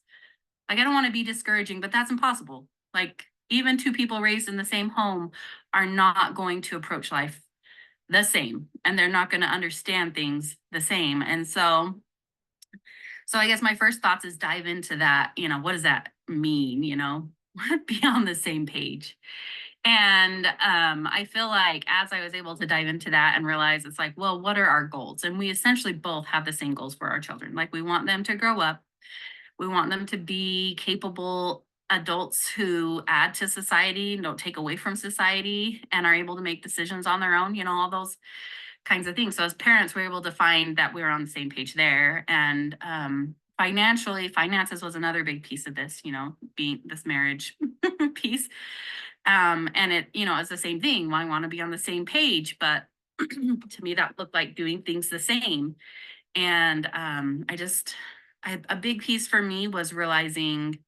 like, I don't want to be discouraging, but that's impossible. Like even two people raised in the same home are not going to approach life the same, and they're not going to understand things the same. And so I guess my first thoughts is dive into that, you know, what does that mean, you know, be on the same page. And I feel like as I was able to dive into that and realize it's like, well, what are our goals? And we essentially both have the same goals for our children. Like we want them to grow up. We want them to be capable adults who add to society, don't take away from society, and are able to make decisions on their own, you know, all those kinds of things. So as parents, we're able to find that we're on the same page there. And finances was another big piece of this, you know, being this marriage piece. And it, you know, it's the same thing. I want to be on the same page, but to me, that looked like doing things the same. And a big piece for me was realizing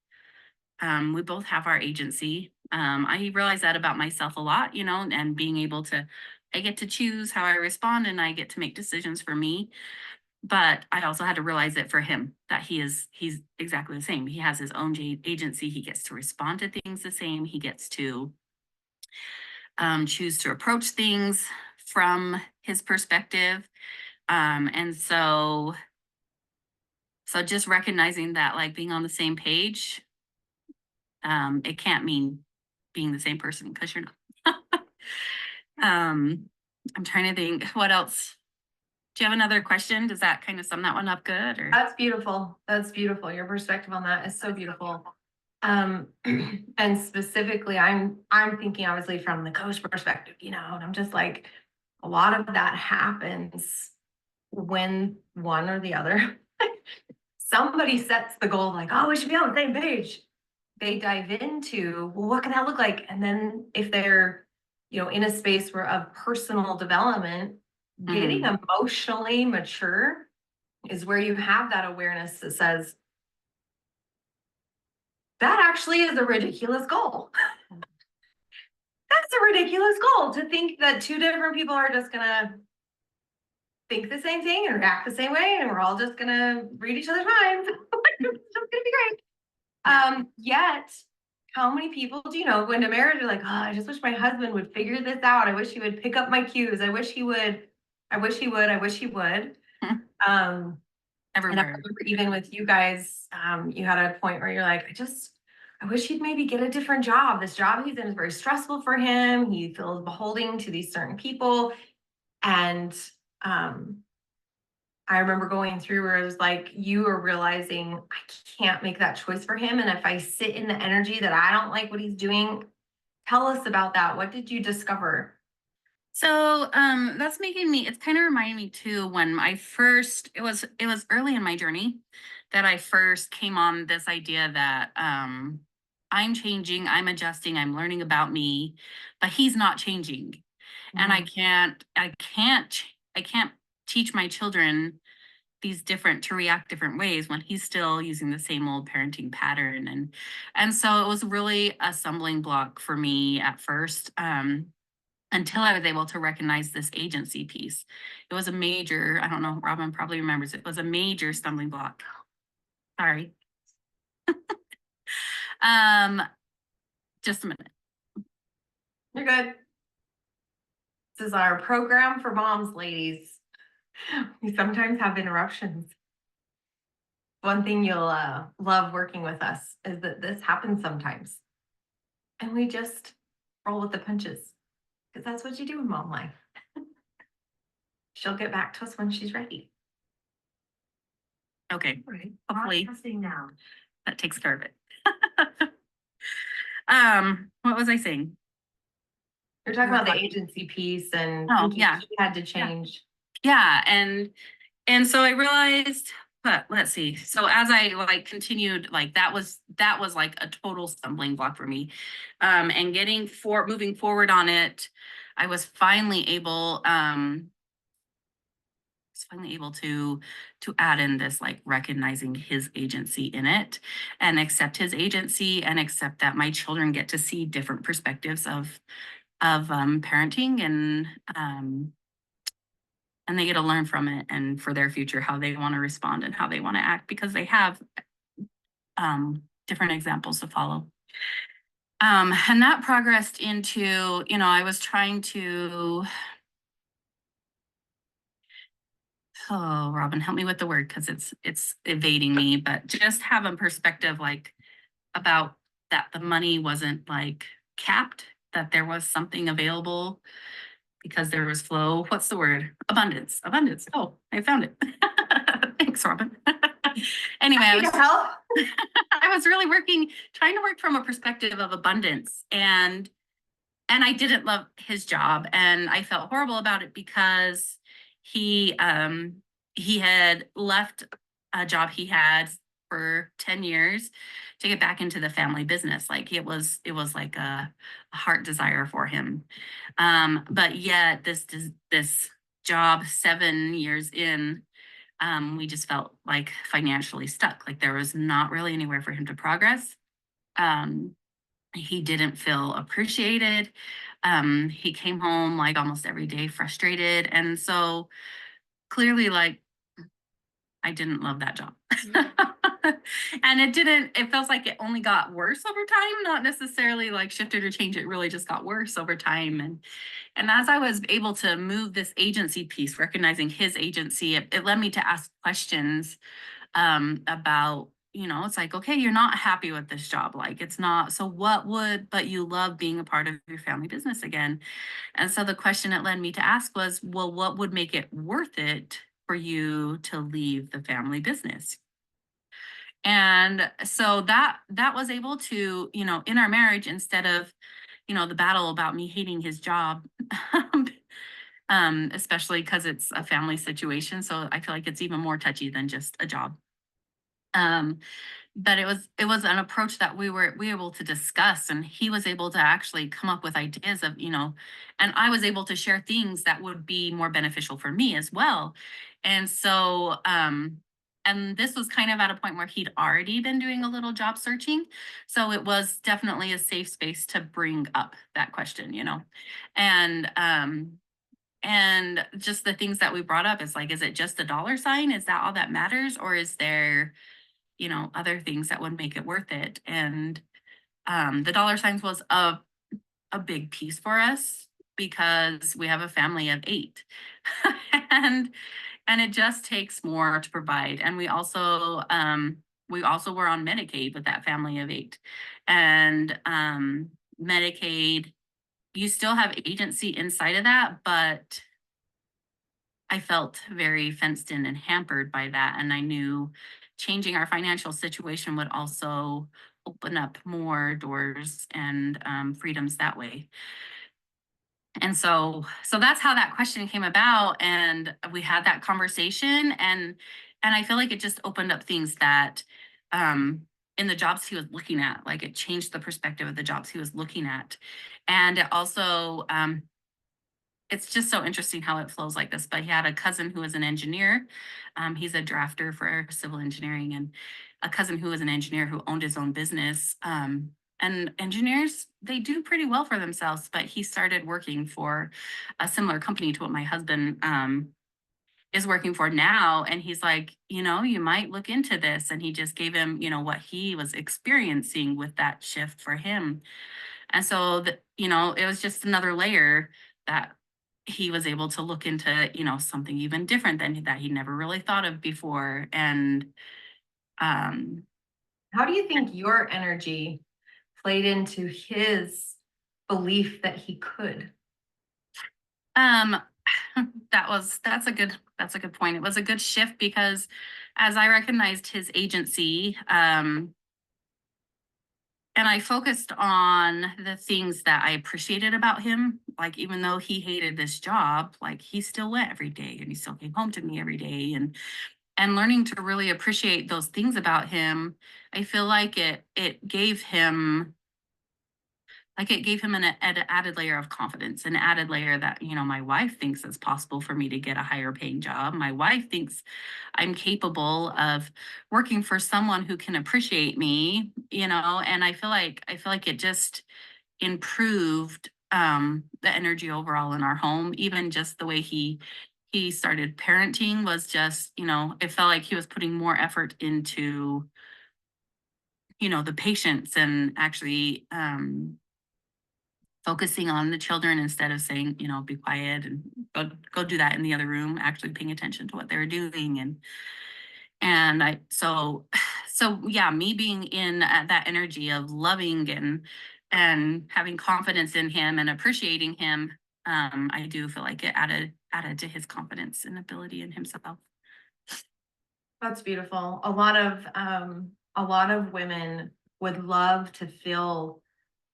we both have our agency. I realize that about myself a lot, you know, and being able to, I get to choose how I respond and I get to make decisions for me. But I also had to realize it for him that he's exactly the same. He has his own agency. He gets to respond to things the same. He gets to choose to approach things from his perspective. And so just recognizing that, like being on the same page, it can't mean being the same person because you're not. I'm trying to think what else. Do you have another question? Does that kind of sum that one up good? Or
That's beautiful. That's beautiful. Your perspective on that is so beautiful. And specifically, I'm thinking obviously from the coach perspective, you know, and I'm just like, a lot of that happens when one or the other, somebody sets the goal like, oh, we should be on the same page. They dive into, well, what can that look like? And then if they're, you know, in a space where of personal development, getting emotionally mature is where you have that awareness that says, that actually is a ridiculous goal. That's a ridiculous goal to think that two different people are just gonna think the same thing and react the same way, and we're all just gonna read each other's minds. It's just gonna be great. Yet, how many people do you know go into marriage are like, oh, I just wish my husband would figure this out. I wish he would pick up my cues. I wish he would. I wish he would. I wish he would. And I remember even with you guys, you had a point where you're like, I wish he'd maybe get a different job. This job he's in is very stressful for him. He feels beholden to these certain people. And I remember going through where it was like, you are realizing I can't make that choice for him. And if I sit in the energy that I don't like what he's doing, tell us about that. What did you discover?
So that's making me, it's kind of reminding me too, when I first, it was early in my journey that I first came on this idea that I'm changing, I'm adjusting, I'm learning about me, but he's not changing. And I can't teach my children these to react different ways when he's still using the same old parenting pattern. And so it was really a stumbling block for me at first. Until I was able to recognize this agency piece. It was a major, I don't know, Robyn probably remembers, it was a major stumbling block. Sorry. Just a minute.
You're good. This is our program for moms, ladies. We sometimes have interruptions. One thing you'll love working with us is that this happens sometimes. And we just roll with the punches. Because that's what you do in mom life. She'll get back to us when she's ready.
Okay.
Right.
Hopefully
Now.
that takes care of it. What was I saying?
You're talking about the agency piece and
yeah,
she had to change.
Yeah. And so I realized but let's see. So as I like continued, like that was like a total stumbling block for me. And moving forward on it, I was finally able to add in this, like recognizing his agency in it and accept his agency and accept that my children get to see different perspectives of parenting, and they get to learn from it and for their future how they want to respond and how they want to act, because they have different examples to follow. And that progressed into, I was trying to, oh, Robyn, help me with the word, because it's evading me, but just have a perspective like about that the money wasn't like capped, that there was something available because there was flow. What's the word? Abundance. Oh, I found it. Thanks, Robyn. Anyway,
I need help.
I was really trying to work from a perspective of abundance, and I didn't love his job, and I felt horrible about it because he had left a job he had for 10 years to get back into the family business. Like it was like a heart desire for him. But yet this job 7 years in, we just felt like financially stuck. Like there was not really anywhere for him to progress. He didn't feel appreciated. He came home like almost every day frustrated. And so clearly, like, I didn't love that job. And it feels like it only got worse over time, not necessarily like shifted or changed. It really just got worse over time. And as I was able to move this agency piece, recognizing his agency, it led me to ask questions about, it's like, okay, you're not happy with this job. Like it's not, so but you love being a part of your family business again. And so the question it led me to ask was, well, what would make it worth it for you to leave the family business? And so that was able to, in our marriage, instead of, the battle about me hating his job, especially because it's a family situation. So I feel like it's even more touchy than just a job. But it was an approach that we were able to discuss, and he was able to actually come up with ideas of, and I was able to share things that would be more beneficial for me as well. And so, and this was kind of at a point where he'd already been doing a little job searching. So it was definitely a safe space to bring up that question, and just the things that we brought up is like, is it just a dollar sign? Is that all that matters? Or is there, other things that would make it worth it? And the dollar signs was a big piece for us because we have a family of 8. and it just takes more to provide. And we also were on Medicaid with that family of 8. And Medicaid, you still have agency inside of that, but I felt very fenced in and hampered by that. And I knew changing our financial situation would also open up more doors and freedoms that way. And so that's how that question came about. And we had that conversation, and I feel like it just opened up things that in the jobs he was looking at, like it changed the perspective of the jobs he was looking at. And it also, it's just so interesting how it flows like this, but he had a cousin who was an engineer. He's a drafter for civil engineering, and a cousin who was an engineer who owned his own business. And engineers, they do pretty well for themselves, but he started working for a similar company to what my husband is working for now. And he's like, you might look into this. And he just gave him, what he was experiencing with that shift for him. And so, it was just another layer that he was able to look into, something even different than that he never really thought of before. And
how do you think your energy played into his belief that he could?
That's a good point. It was a good shift because as I recognized his agency, and I focused on the things that I appreciated about him. Like, even though he hated this job, like he still went every day and he still came home to me every day. And and learning to really appreciate those things about him, I feel like it gave him an added layer of confidence, an added layer that, my wife thinks it's possible for me to get a higher paying job. My wife thinks I'm capable of working for someone who can appreciate me, and I feel like it just improved the energy overall in our home. Even just the way he started parenting was just, it felt like he was putting more effort into, the patience, and actually focusing on the children instead of saying, be quiet and go do that in the other room, actually paying attention to what they're doing. And so yeah, me being in that energy of loving and having confidence in him and appreciating him, I do feel like it added to his confidence and ability in himself.
That's beautiful. A lot of women would love to feel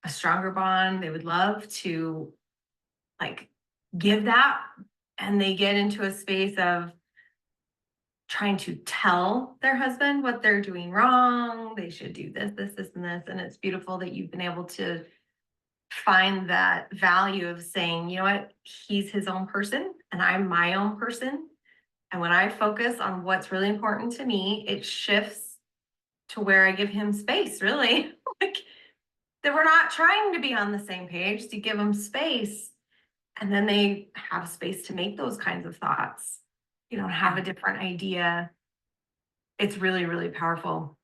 a stronger bond. They would love to like give that, and they get into a space of trying to tell their husband what they're doing wrong. They should do this, this, this, and this. And it's beautiful that you've been able to find that value of saying, you know what, he's his own person and I'm my own person. And when I focus on what's really important to me, it shifts to where I give him space, really. Like that we're not trying to be on the same page, to give them space. And then they have space to make those kinds of thoughts, have a different idea. It's really, really powerful.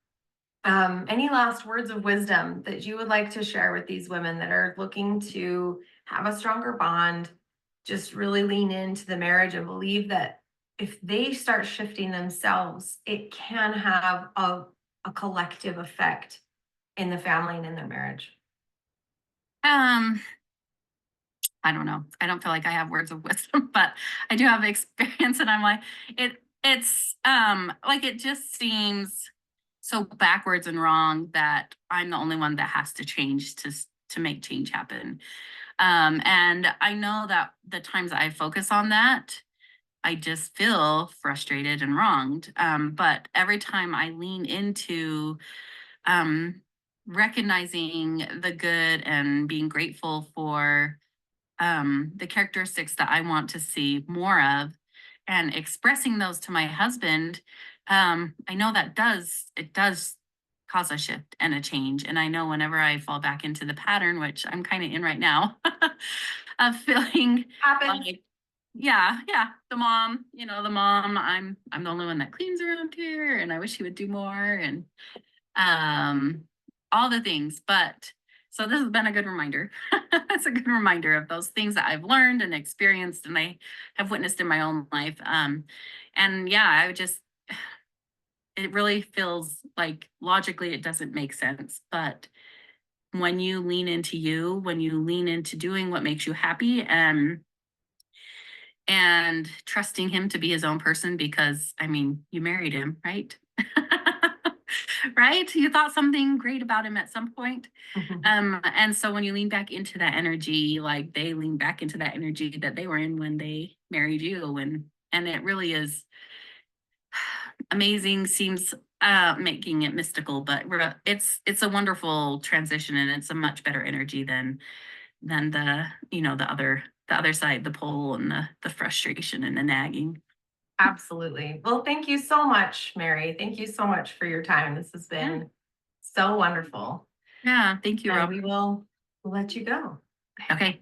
Any last words of wisdom that you would like to share with these women that are looking to have a stronger bond, just really lean into the marriage and believe that if they start shifting themselves, it can have a collective effect in the family and in their marriage?
I don't know. I don't feel like I have words of wisdom, but I do have experience, and I'm like, it's like it just seems so backwards and wrong that I'm the only one that has to change to make change happen. And I know that the times I focus on that, I just feel frustrated and wronged. But every time I lean into recognizing the good and being grateful for the characteristics that I want to see more of, and expressing those to my husband, I know that it does cause a shift and a change. And I know whenever I fall back into the pattern, which I'm kind of in right now, of feeling
Happens.
like, yeah, the mom, I'm the only one that cleans around here, and I wish he would do more, and all the things. But so this has been a good reminder. It's a good reminder of those things that I've learned and experienced and I have witnessed in my own life. And yeah, it really feels like logically it doesn't make sense. But when you lean into you, when you lean into doing what makes you happy, and trusting him to be his own person, because I mean, you married him, right? Right? You thought something great about him at some point. And so when you lean back into that energy, like they lean back into that energy that they were in when they married you, and it really is amazing. Seems making it mystical, but it's a wonderful transition, and it's a much better energy than the other side, the pull and the frustration and the nagging.
Absolutely. Well, thank you so much, Mary. Thank you so much for your time. This has been so wonderful.
Yeah, thank you,
And
Rob.
we'll let you go.
Okay.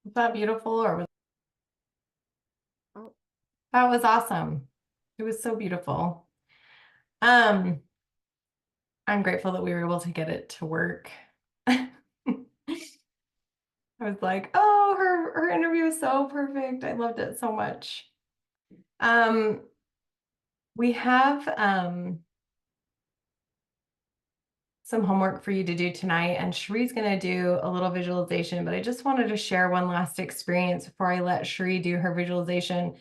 Was that beautiful, or was
Oh.
that was awesome? It was so beautiful. I'm grateful that we were able to get it to work. I was like, oh, her interview was so perfect. I loved it so much. We have some homework for you to do tonight, and Cherie's going to do a little visualization, but I just wanted to share one last experience before I let Cherie do her visualization.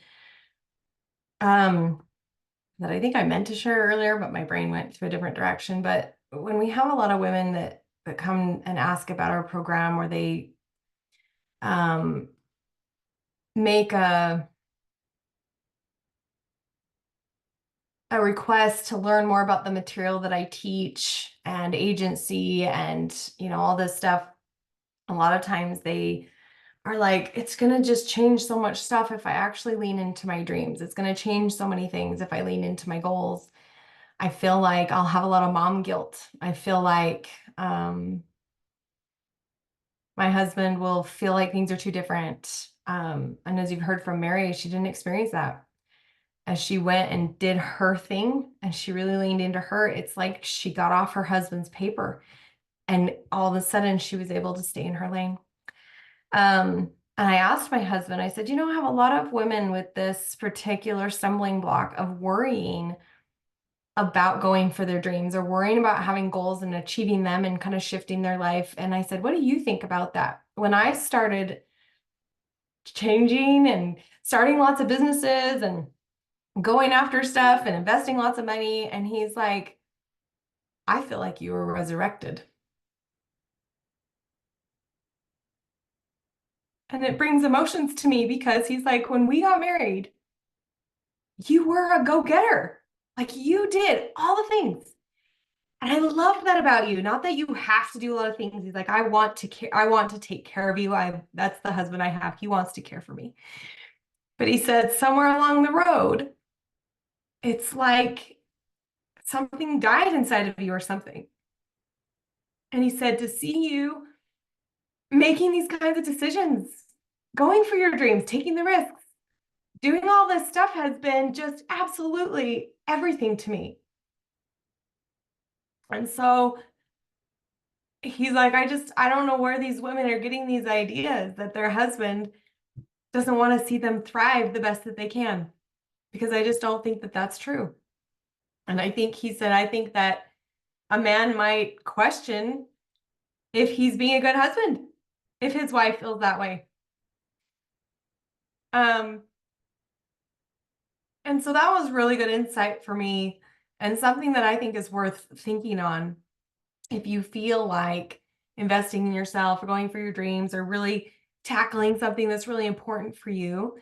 That I think I meant to share earlier, but my brain went to a different direction. But when we have a lot of women that come and ask about our program, or they make a request to learn more about the material that I teach and agency and, all this stuff, a lot of times they are like, it's going to just change so much stuff if I actually lean into my dreams. It's going to change so many things if I lean into my goals. I feel like I'll have a lot of mom guilt. I feel like my husband will feel like things are too different. And as you've heard from Mary, she didn't experience that. As she went and did her thing and she really leaned into her, it's like she got off her husband's paper and all of a sudden she was able to stay in her lane. And I asked my husband, I said, I have a lot of women with this particular stumbling block of worrying about going for their dreams or worrying about having goals and achieving them and kind of shifting their life. And I said, what do you think about that? When I started changing and starting lots of businesses and going after stuff and investing lots of money, and he's like, I feel like you were resurrected. And it brings emotions to me because he's like, when we got married, you were a go-getter. Like you did all the things. And I love that about you. Not that you have to do a lot of things. He's like, I want to care. I want to take care of you. That's the husband I have. He wants to care for me. But he said somewhere along the road, it's like something died inside of you or something. And he said, to see you making these kinds of decisions, going for your dreams, taking the risks, doing all this stuff has been just absolutely everything to me. And so he's like, I don't know where these women are getting these ideas that their husband doesn't want to see them thrive the best that they can, because I just don't think that that's true. And he said, I think that a man might question if he's being a good husband, if his wife feels that way. And so that was really good insight for me and something that I think is worth thinking on. If you feel like investing in yourself or going for your dreams or really tackling something that's really important for you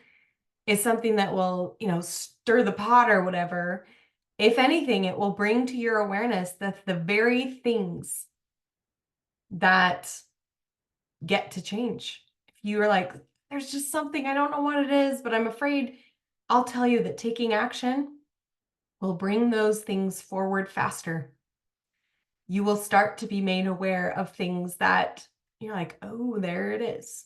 is something that will, stir the pot or whatever. If anything, it will bring to your awareness that the very things that get to change. If you are like, there's just something, I don't know what it is, but I'm afraid, I'll tell you that taking action will bring those things forward faster. You will start to be made aware of things that you're like, oh, there it is.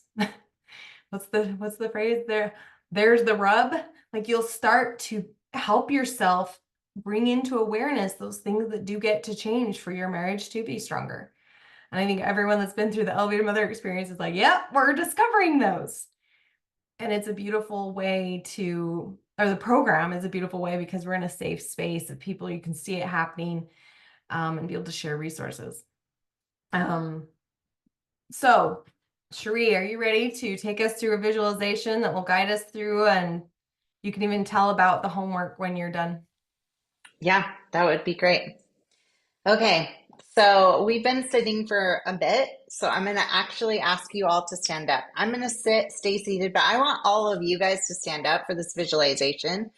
What's the phrase there? There's the rub. Like you'll start to help yourself bring into awareness those things that do get to change for your marriage to be stronger. And I think everyone that's been through the Elevated Mother experience is like, yep, we're discovering those. And it's a beautiful way or the program is a beautiful way because we're in a safe space of people, you can see it happening and be able to share resources. So Cherie, are you ready to take us through a visualization that will guide us through, and you can even tell about the homework when you're done?
Yeah, that would be great. Okay, so we've been sitting for a bit, so I'm going to actually ask you all to stand up. I'm going to stay seated, but I want all of you guys to stand up for this visualization.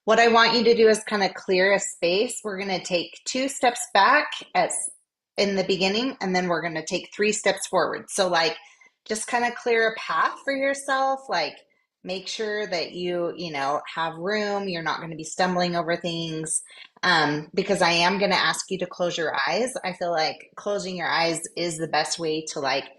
What I want you to do is kind of clear a space. We're going to take 2 steps back in the beginning, and then we're going to take 3 steps forward. So like, just kind of clear a path for yourself, like make sure that you have room. You're not going to be stumbling over things. Because I am going to ask you to close your eyes. I feel like closing your eyes is the best way to like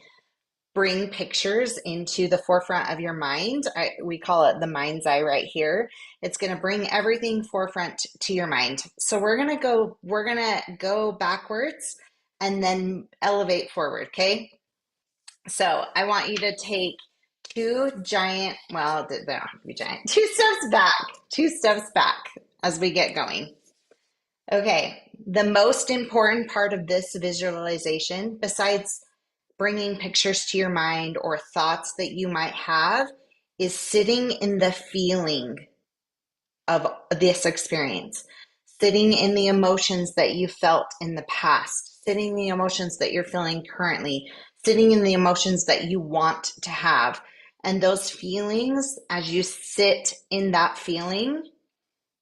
bring pictures into the forefront of your mind. We call it the mind's eye right here. It's going to bring everything forefront to your mind. So we're going to go backwards and then elevate forward. Okay. So I want you to take 2 giant, well, they don't have to be giant, 2 steps back as we get going. Okay, the most important part of this visualization, besides bringing pictures to your mind or thoughts that you might have, is sitting in the feeling of this experience, sitting in the emotions that you felt in the past, sitting in the emotions that you're feeling currently, sitting in the emotions that you want to have. And those feelings, as you sit in that feeling,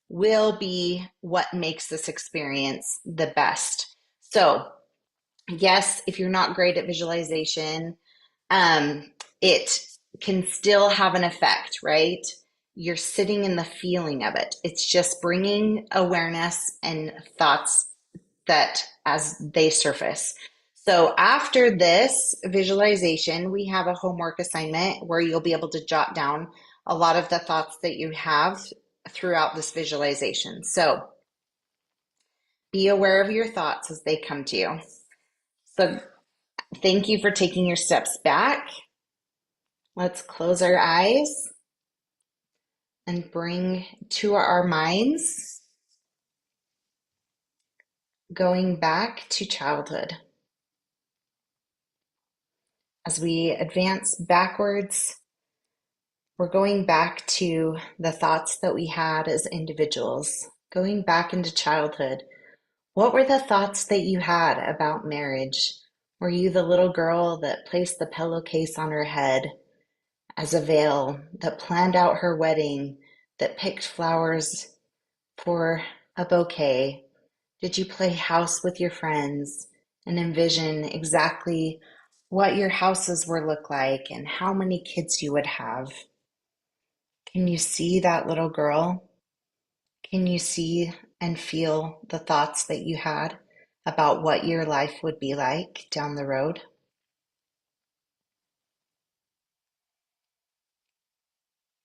will be what makes this experience the best. So, yes, if you're not great at visualization, it can still have an effect, right? You're sitting in the feeling of it. It's just bringing awareness and thoughts that as they surface. So after this visualization, we have a homework assignment where you'll be able to jot down a lot of the thoughts that you have throughout this visualization. So be aware of your thoughts as they come to you. So thank you for taking your steps back. Let's close our eyes and bring to our minds going back to childhood. As we advance backwards, we're going back to the thoughts that we had as individuals, going back into childhood. What were the thoughts that you had about marriage? Were you the little girl that placed the pillowcase on her head as a veil, that planned out her wedding, that picked flowers for a bouquet? Did you play house with your friends and envision exactly what your houses would look like and how many kids you would have? Can you see that little girl? Can you see and feel the thoughts that you had about what your life would be like down the road?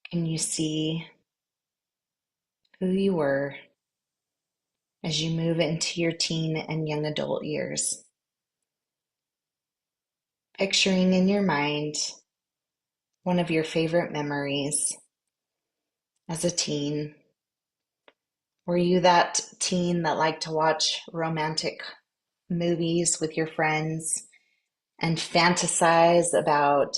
Can you see who you were as you move into your teen and young adult years? Picturing in your mind one of your favorite memories as a teen. Were you that teen that liked to watch romantic movies with your friends and fantasize about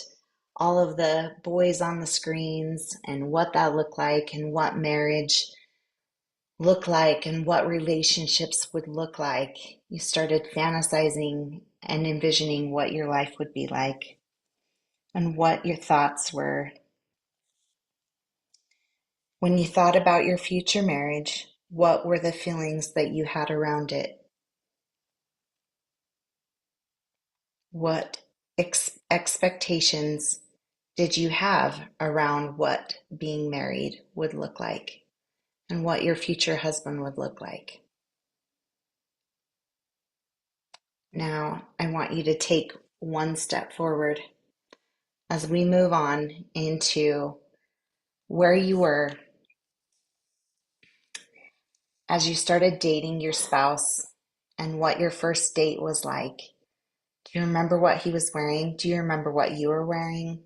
all of the boys on the screens and what that looked like and what marriage looked like and what relationships would look like? You started fantasizing and envisioning what your life would be like and what your thoughts were. When you thought about your future marriage, what were the feelings that you had around it? What expectations did you have around what being married would look like and what your future husband would look like? Now, I want you to take one step forward as we move on into where you were as you started dating your spouse and what your first date was like. Do you remember what he was wearing? Do you remember what you were wearing?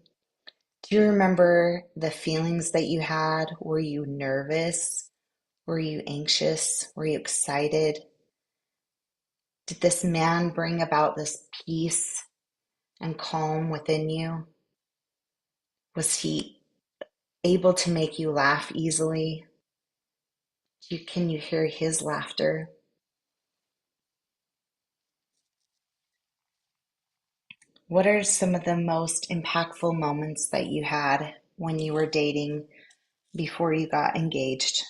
Do you remember the feelings that you had? Were you nervous? Were you anxious? Were you excited? Did this man bring about this peace and calm within you? Was he able to make you laugh easily? Can you hear his laughter? What are some of the most impactful moments that you had when you were dating before you got engaged?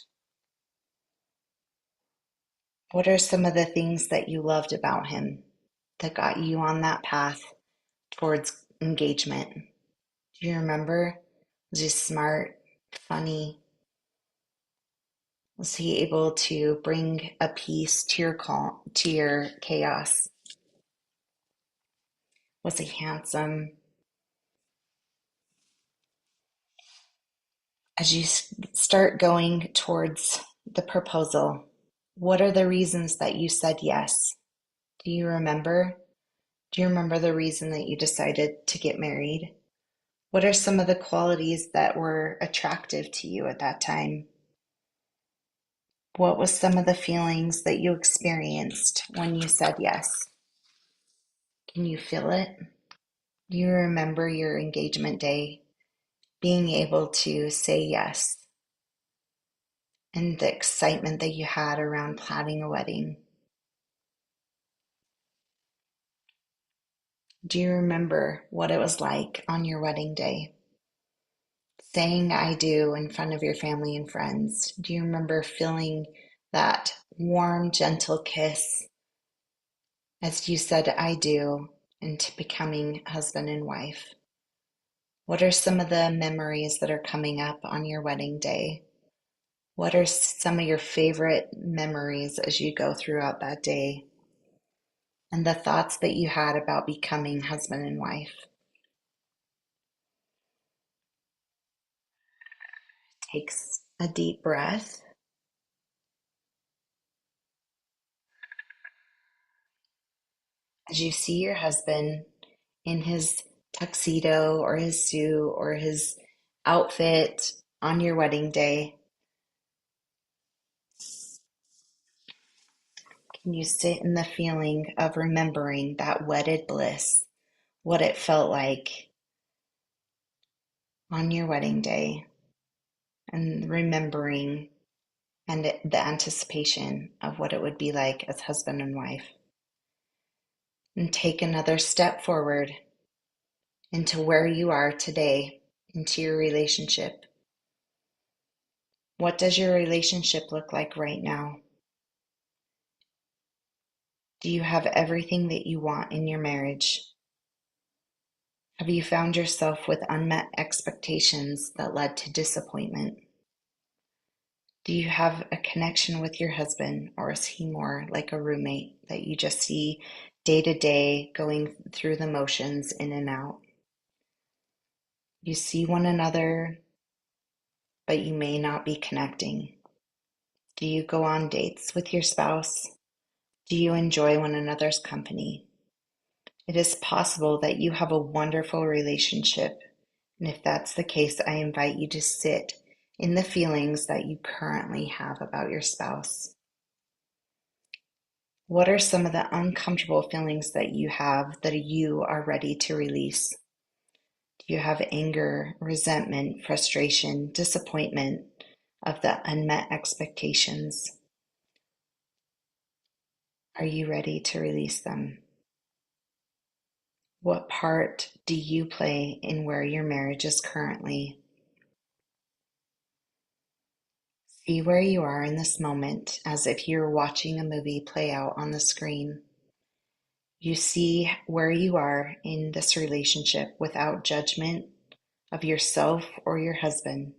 What are some of the things that you loved about him that got you on that path towards engagement? Do you remember? Was he smart, funny? Was he able to bring a peace to your to your chaos? Was he handsome? As you start going towards the proposal, what are the reasons that you said yes? Do you remember? Do you remember the reason that you decided to get married? What are some of the qualities that were attractive to you at that time? What was some of the feelings that you experienced when you said yes? Can you feel it? Do you remember your engagement day, being able to say yes, and the excitement that you had around planning a wedding? Do you remember what it was like on your wedding day? Saying I do in front of your family and friends. Do you remember feeling that warm, gentle kiss as you said I do into becoming husband and wife? What are some of the memories that are coming up on your wedding day? What are some of your favorite memories as you go throughout that day? And the thoughts that you had about becoming husband and wife? Take a deep breath. As you see your husband in his tuxedo or his suit or his outfit on your wedding day, can you sit in the feeling of remembering that wedded bliss, what it felt like on your wedding day, and remembering and the anticipation of what it would be like as husband and wife? And take another step forward into where you are today, into your relationship. What does your relationship look like right now? Do you have everything that you want in your marriage? Have you found yourself with unmet expectations that led to disappointment? Do you have a connection with your husband, or is he more like a roommate that you just see day to day going through the motions in and out? You see one another, but you may not be connecting. Do you go on dates with your spouse? Do you enjoy one another's company? It is possible that you have a wonderful relationship, and if that's the case, I invite you to sit in the feelings that you currently have about your spouse. What are some of the uncomfortable feelings that you have that you are ready to release? Do you have anger, resentment, frustration, disappointment of the unmet expectations? Are you ready to release them? What part do you play in where your marriage is currently? See where you are in this moment as if you're watching a movie play out on the screen. You see where you are in this relationship without judgment of yourself or your husband.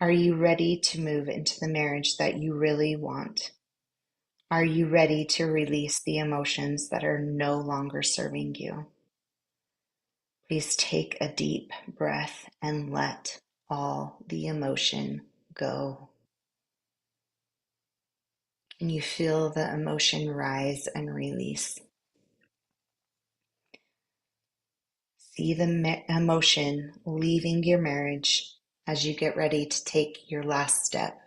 Are you ready to move into the marriage that you really want? Are you ready to release the emotions that are no longer serving you? Please take a deep breath and let all the emotion go. Can you feel the emotion rise and release? See the emotion leaving your marriage as you get ready to take your last step.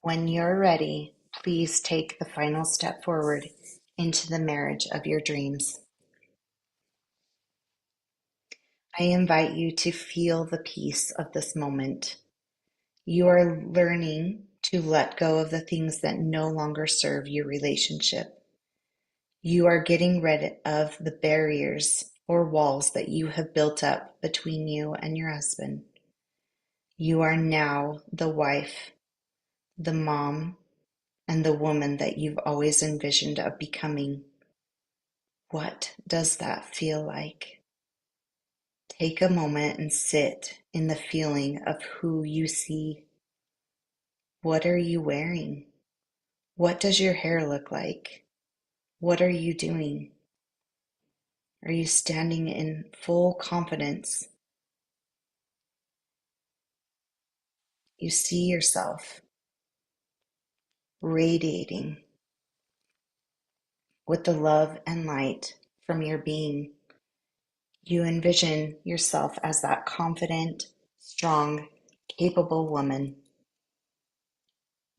When you're ready, please take the final step forward into the marriage of your dreams. I invite you to feel the peace of this moment. You are learning to let go of the things that no longer serve your relationship. You are getting rid of the barriers or walls that you have built up between you and your husband. You are now the wife, the mom, and the woman that you've always envisioned of becoming. What does that feel like? Take a moment and sit in the feeling of who you see. What are you wearing? What does your hair look like? What are you doing? Are you standing in full confidence? You see yourself radiating with the love and light from your being. You envision yourself as that confident, strong, capable woman.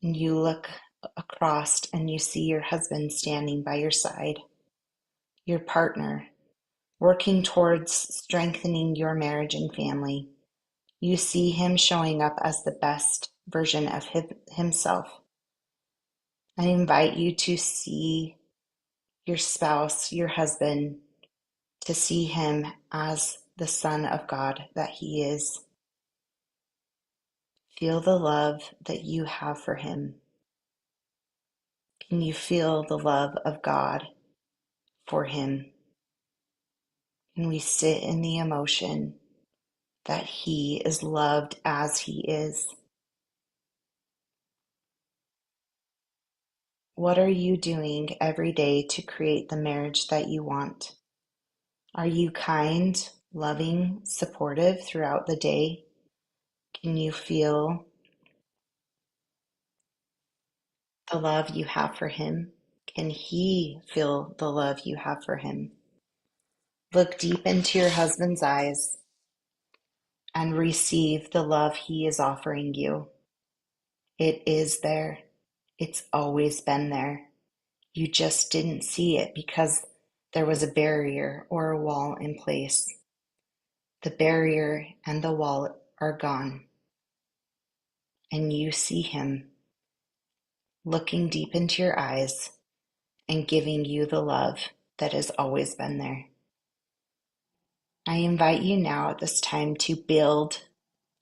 And you look across and you see your husband standing by your side, your partner, working towards strengthening your marriage and family. You see him showing up as the best version of himself. I invite you to see your spouse, your husband, to see him as the Son of God that he is. Feel the love that you have for him. Can you feel the love of God for him? Can we sit in the emotion that he is loved as he is? What are you doing every day to create the marriage that you want? Are you kind, loving, supportive throughout the day? Can you feel the love you have for him? Can he feel the love you have for him? Look deep into your husband's eyes and receive the love he is offering you. It is there. It's always been there. You just didn't see it because there was a barrier or a wall in place. The barrier and the wall are gone, and you see him looking deep into your eyes and giving you the love that has always been there. I invite you now at this time to build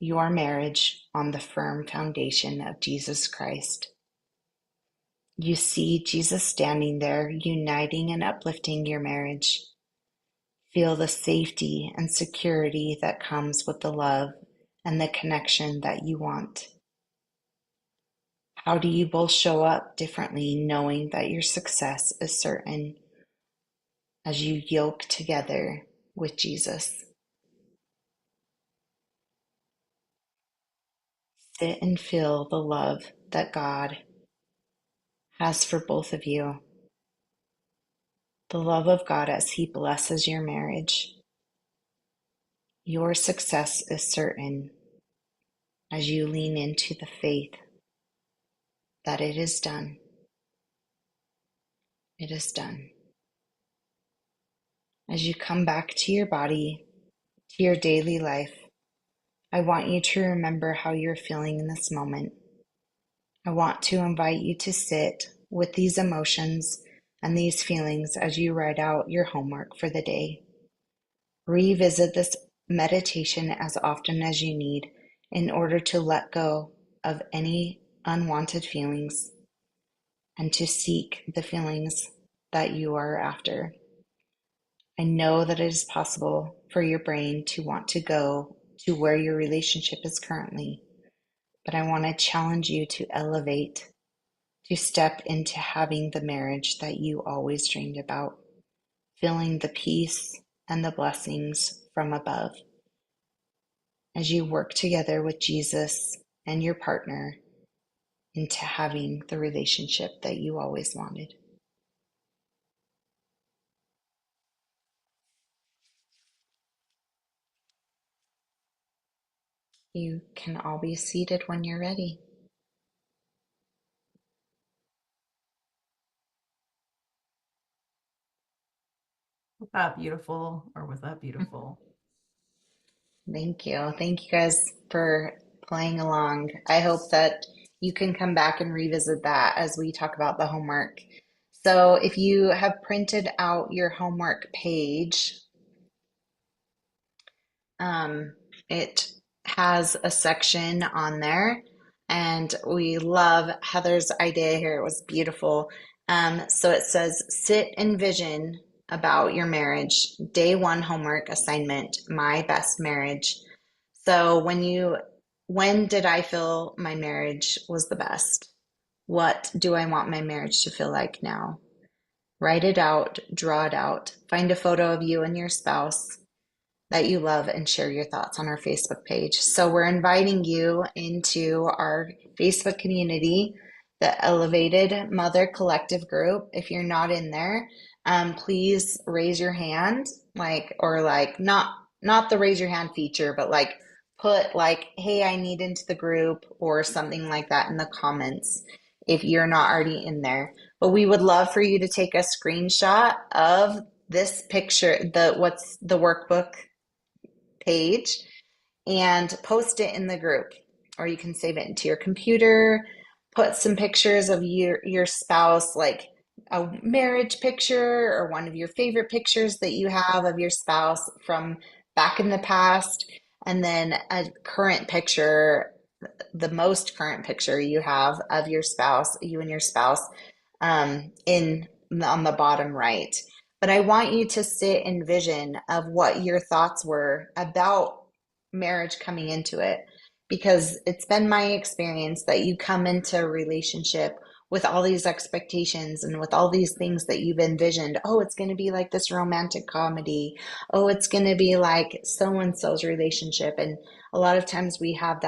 your marriage on the firm foundation of Jesus Christ. You see Jesus standing there, uniting and uplifting your marriage. Feel the safety and security that comes with the love and the connection that you want. How do you both show up differently, knowing that your success is certain as you yoke together with Jesus? Sit and feel the love that God has for both of you. The love of God as He blesses your marriage. Your success is certain as you lean into the faith that it is done. It is done. As you come back to your body, to your daily life, I want you to remember how you're feeling in this moment. I want to invite you to sit with these emotions and these feelings as you write out your homework for the day. Revisit this meditation as often as you need in order to let go of any unwanted feelings and to seek the feelings that you are after. I know that it is possible for your brain to want to go to where your relationship is currently, but I want to challenge you to elevate, to step into having the marriage that you always dreamed about, feeling the peace and the blessings from above as you work together with Jesus and your partner into having the relationship that you always wanted. You can all be seated when you're ready.
Was that beautiful, or was that beautiful?
Thank you. Thank you guys for playing along. I hope that you can come back and revisit that as we talk about the homework. So if you have printed out your homework page, it has a section on there, and we love Heather's idea here. It was beautiful. So it says, sit and vision about your marriage. Day 1 homework assignment, my best marriage. So when did I feel my marriage was the best? What do I want my marriage to feel like now? Write it out, draw it out, find a photo of you and your spouse that you love and share your thoughts on our Facebook page. So we're inviting you into our Facebook community, the Elevated Mother Collective group. If you're not in there, please raise your hand, not the raise your hand feature, but put hey, I need into the group or something like that in the comments if you're not already in there. But we would love for you to take a screenshot of this picture, what's the workbook page, and post it in the group, or you can save it into your computer, put some pictures of your spouse, like a marriage picture or one of your favorite pictures that you have of your spouse from back in the past, and then a current picture, the most current picture you have of your spouse, you and your spouse, in on the bottom right. But I want you to sit in vision of what your thoughts were about marriage coming into it, because it's been my experience that you come into a relationship with all these expectations and with all these things that you've envisioned. Oh, it's going to be like this romantic comedy. Oh, it's going to be like so and so's relationship. And a lot of times we have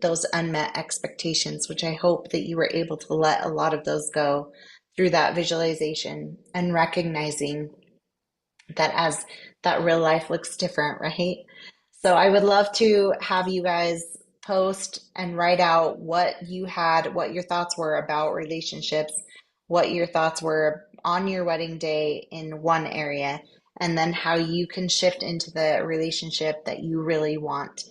those unmet expectations, which I hope that you were able to let a lot of those go through that visualization and recognizing that as that real life looks different, right? So I would love to have you guys post and write out what you had, what your thoughts were about relationships, what your thoughts were on your wedding day in one area, and then how you can shift into the relationship that you really want.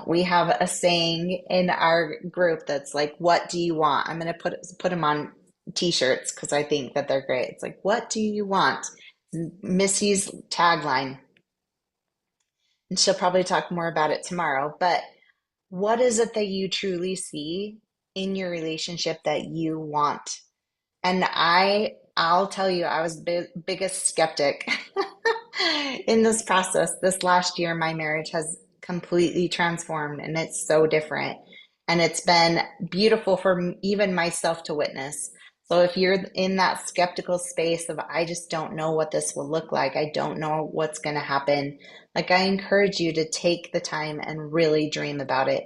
We have a saying in our group that's like, "What do you want?" I'm going to put them on t-shirts because I think that they're great. It's like, "What do you want?" Missy's tagline, and she'll probably talk more about it tomorrow. But what is it that you truly see in your relationship that you want? And I'll tell you, I was the biggest skeptic in this process. This last year, my marriage has completely transformed and it's so different. And it's been beautiful for even myself to witness. So if you're in that skeptical space of, I just don't know what this will look like, I don't know what's going to happen, like I encourage you to take the time and really dream about it.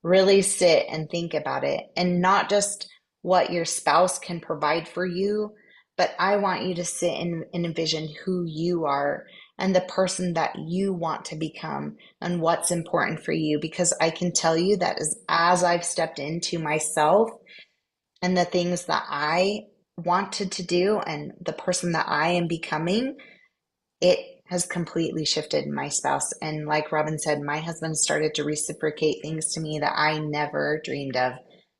Really sit and think about it, and not just what your spouse can provide for you, but I want you to sit and envision who you are and the person that you want to become and what's important for you. Because I can tell you that as I've stepped into myself and the things that I wanted to do and the person that I am becoming, it has completely shifted my spouse. And like Robyn said, my husband started to reciprocate things to me that I never dreamed of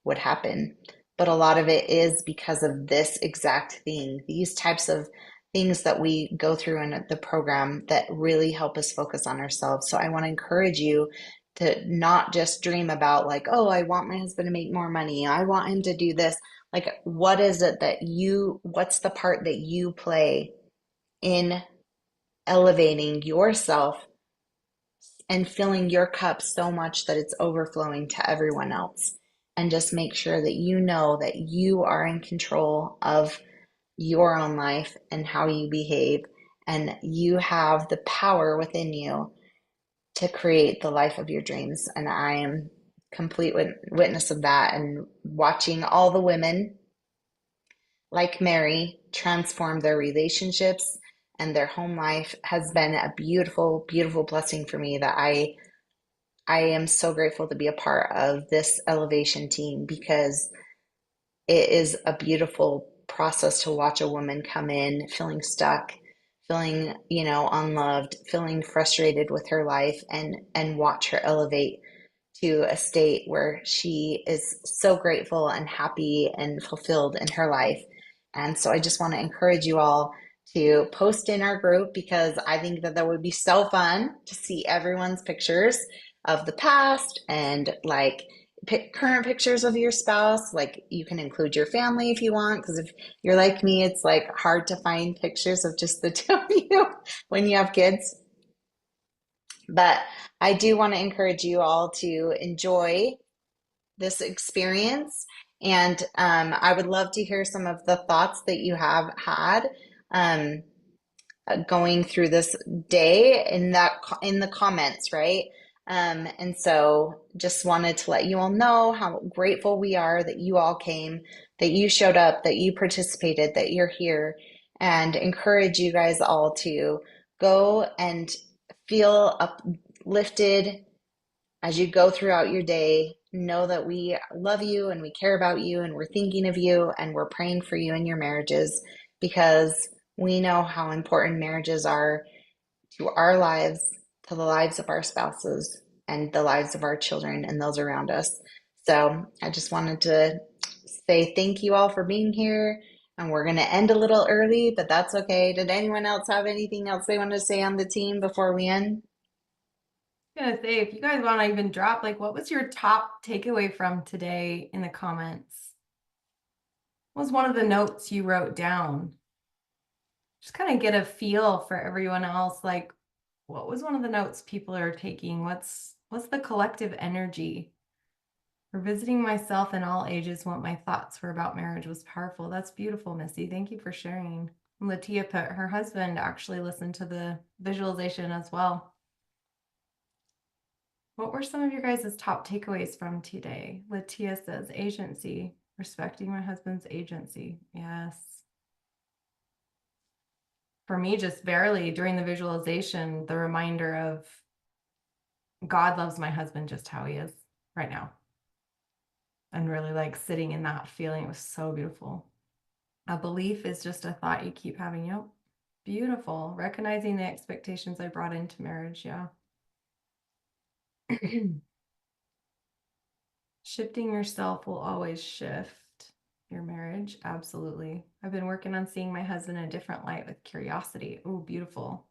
would happen. But a lot of it is because of this exact thing, these types of things that we go through in the program that really help us focus on ourselves. So I want to encourage you to not just dream about like, oh, I want my husband to make more money, I want him to do this. Like, what is it that what's the part that you play in elevating yourself and filling your cup so much that it's overflowing to everyone else? And just make sure that you know that you are in control of your own life and how you behave, and you have the power within you to create the life of your dreams. And I am complete witness of that, and watching all the women like Mary transform their relationships and their home life has been a beautiful, beautiful blessing for me, that I am so grateful to be a part of this elevation team, because it is a beautiful process to watch a woman come in feeling stuck, feeling, unloved, feeling frustrated with her life, and watch her elevate to a state where she is so grateful and happy and fulfilled in her life. And so I just want to encourage you all to post in our group, because I think that would be so fun to see everyone's pictures of the past, and like current pictures of your spouse. Like, you can include your family if you want, because if you're like me, it's like hard to find pictures of just the two of you when you have kids. But I do want to encourage you all to enjoy this experience. And I would love to hear some of the thoughts that you have had going through this day in the comments, right? And so just wanted to let you all know how grateful we are that you all came, that you showed up, that you participated, that you're here, and encourage you guys all to go and feel uplifted as you go throughout your day. Know that we love you and we care about you and we're thinking of you and we're praying for you in your marriages, because we know how important marriages are to our lives, to the lives of our spouses, and the lives of our children and those around us. So I just wanted to say thank you all for being here. And we're going to end a little early, but that's okay. Did anyone else have anything else they wanted to say on the team before we end?
I was gonna say, if you guys want to even drop, like, what was your top takeaway from today in the comments? What was one of the notes you wrote down? Just kind of get a feel for everyone else. Like, what was one of the notes people are taking? What's the collective energy? Revisiting myself in all ages, what my thoughts were about marriage was powerful. That's beautiful, Missy. Thank you for sharing. Latia put her husband actually listened to the visualization as well. What were some of your guys' top takeaways from today? Latia says agency, respecting my husband's agency. Yes. For me, just barely during the visualization, the reminder of God loves my husband just how he is right now. And really like sitting in that feeling, it was so beautiful. A belief is just a thought you keep having. Yep. Beautiful. Recognizing the expectations I brought into marriage. Yeah. Shifting yourself will always shift your marriage. Absolutely. I've been working on seeing my husband in a different light with curiosity. Oh, beautiful.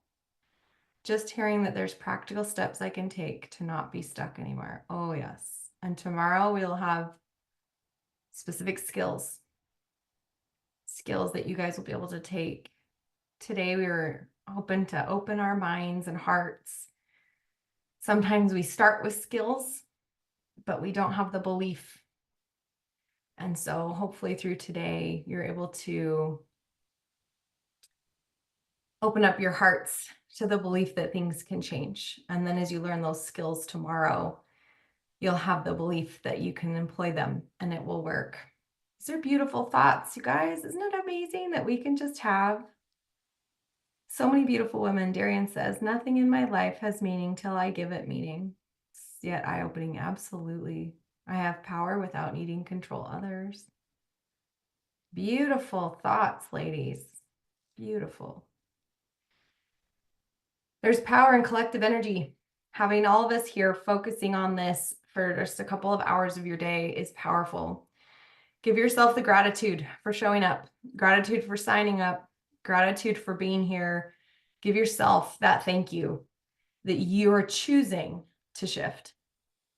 Just hearing that there's practical steps I can take to not be stuck anymore. Oh, yes. And tomorrow we'll have specific skills that you guys will be able to take. Today we were hoping to open our minds and hearts. Sometimes we start with skills, but we don't have the belief. And so hopefully through today, you're able to open up your hearts to the belief that things can change. And then as you learn those skills tomorrow, you'll have the belief that you can employ them and it will work. These are beautiful thoughts, you guys. Isn't it amazing that we can just have so many beautiful women? Darian says, nothing in my life has meaning till I give it meaning. It's yet eye-opening. Absolutely. I have power without needing control others. Beautiful thoughts, ladies. Beautiful. There's power in collective energy. Having all of us here focusing on this for just a couple of hours of your day is powerful. Give yourself the gratitude for showing up, gratitude for signing up, gratitude for being here. Give yourself that thank you that you are choosing to shift,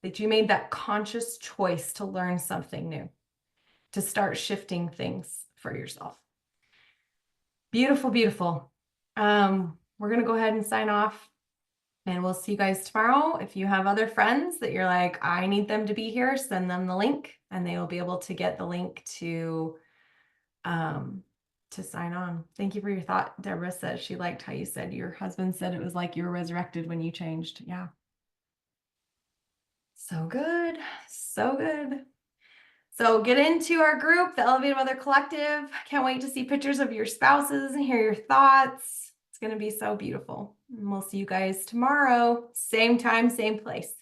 that you made that conscious choice to learn something new, to start shifting things for yourself. Beautiful, beautiful. We're going to go ahead and sign off. And we'll see you guys tomorrow. If you have other friends that you're like, I need them to be here, send them the link and they will be able to get the link to sign on. Thank you for your thought. Deborah says she liked how you said your husband said it was like you were resurrected when you changed. Yeah. So good. So good. So get into our group, the Elevated Mother Collective. Can't wait to see pictures of your spouses and hear your thoughts. It's going to be so beautiful. And we'll see you guys tomorrow. Same time, same place.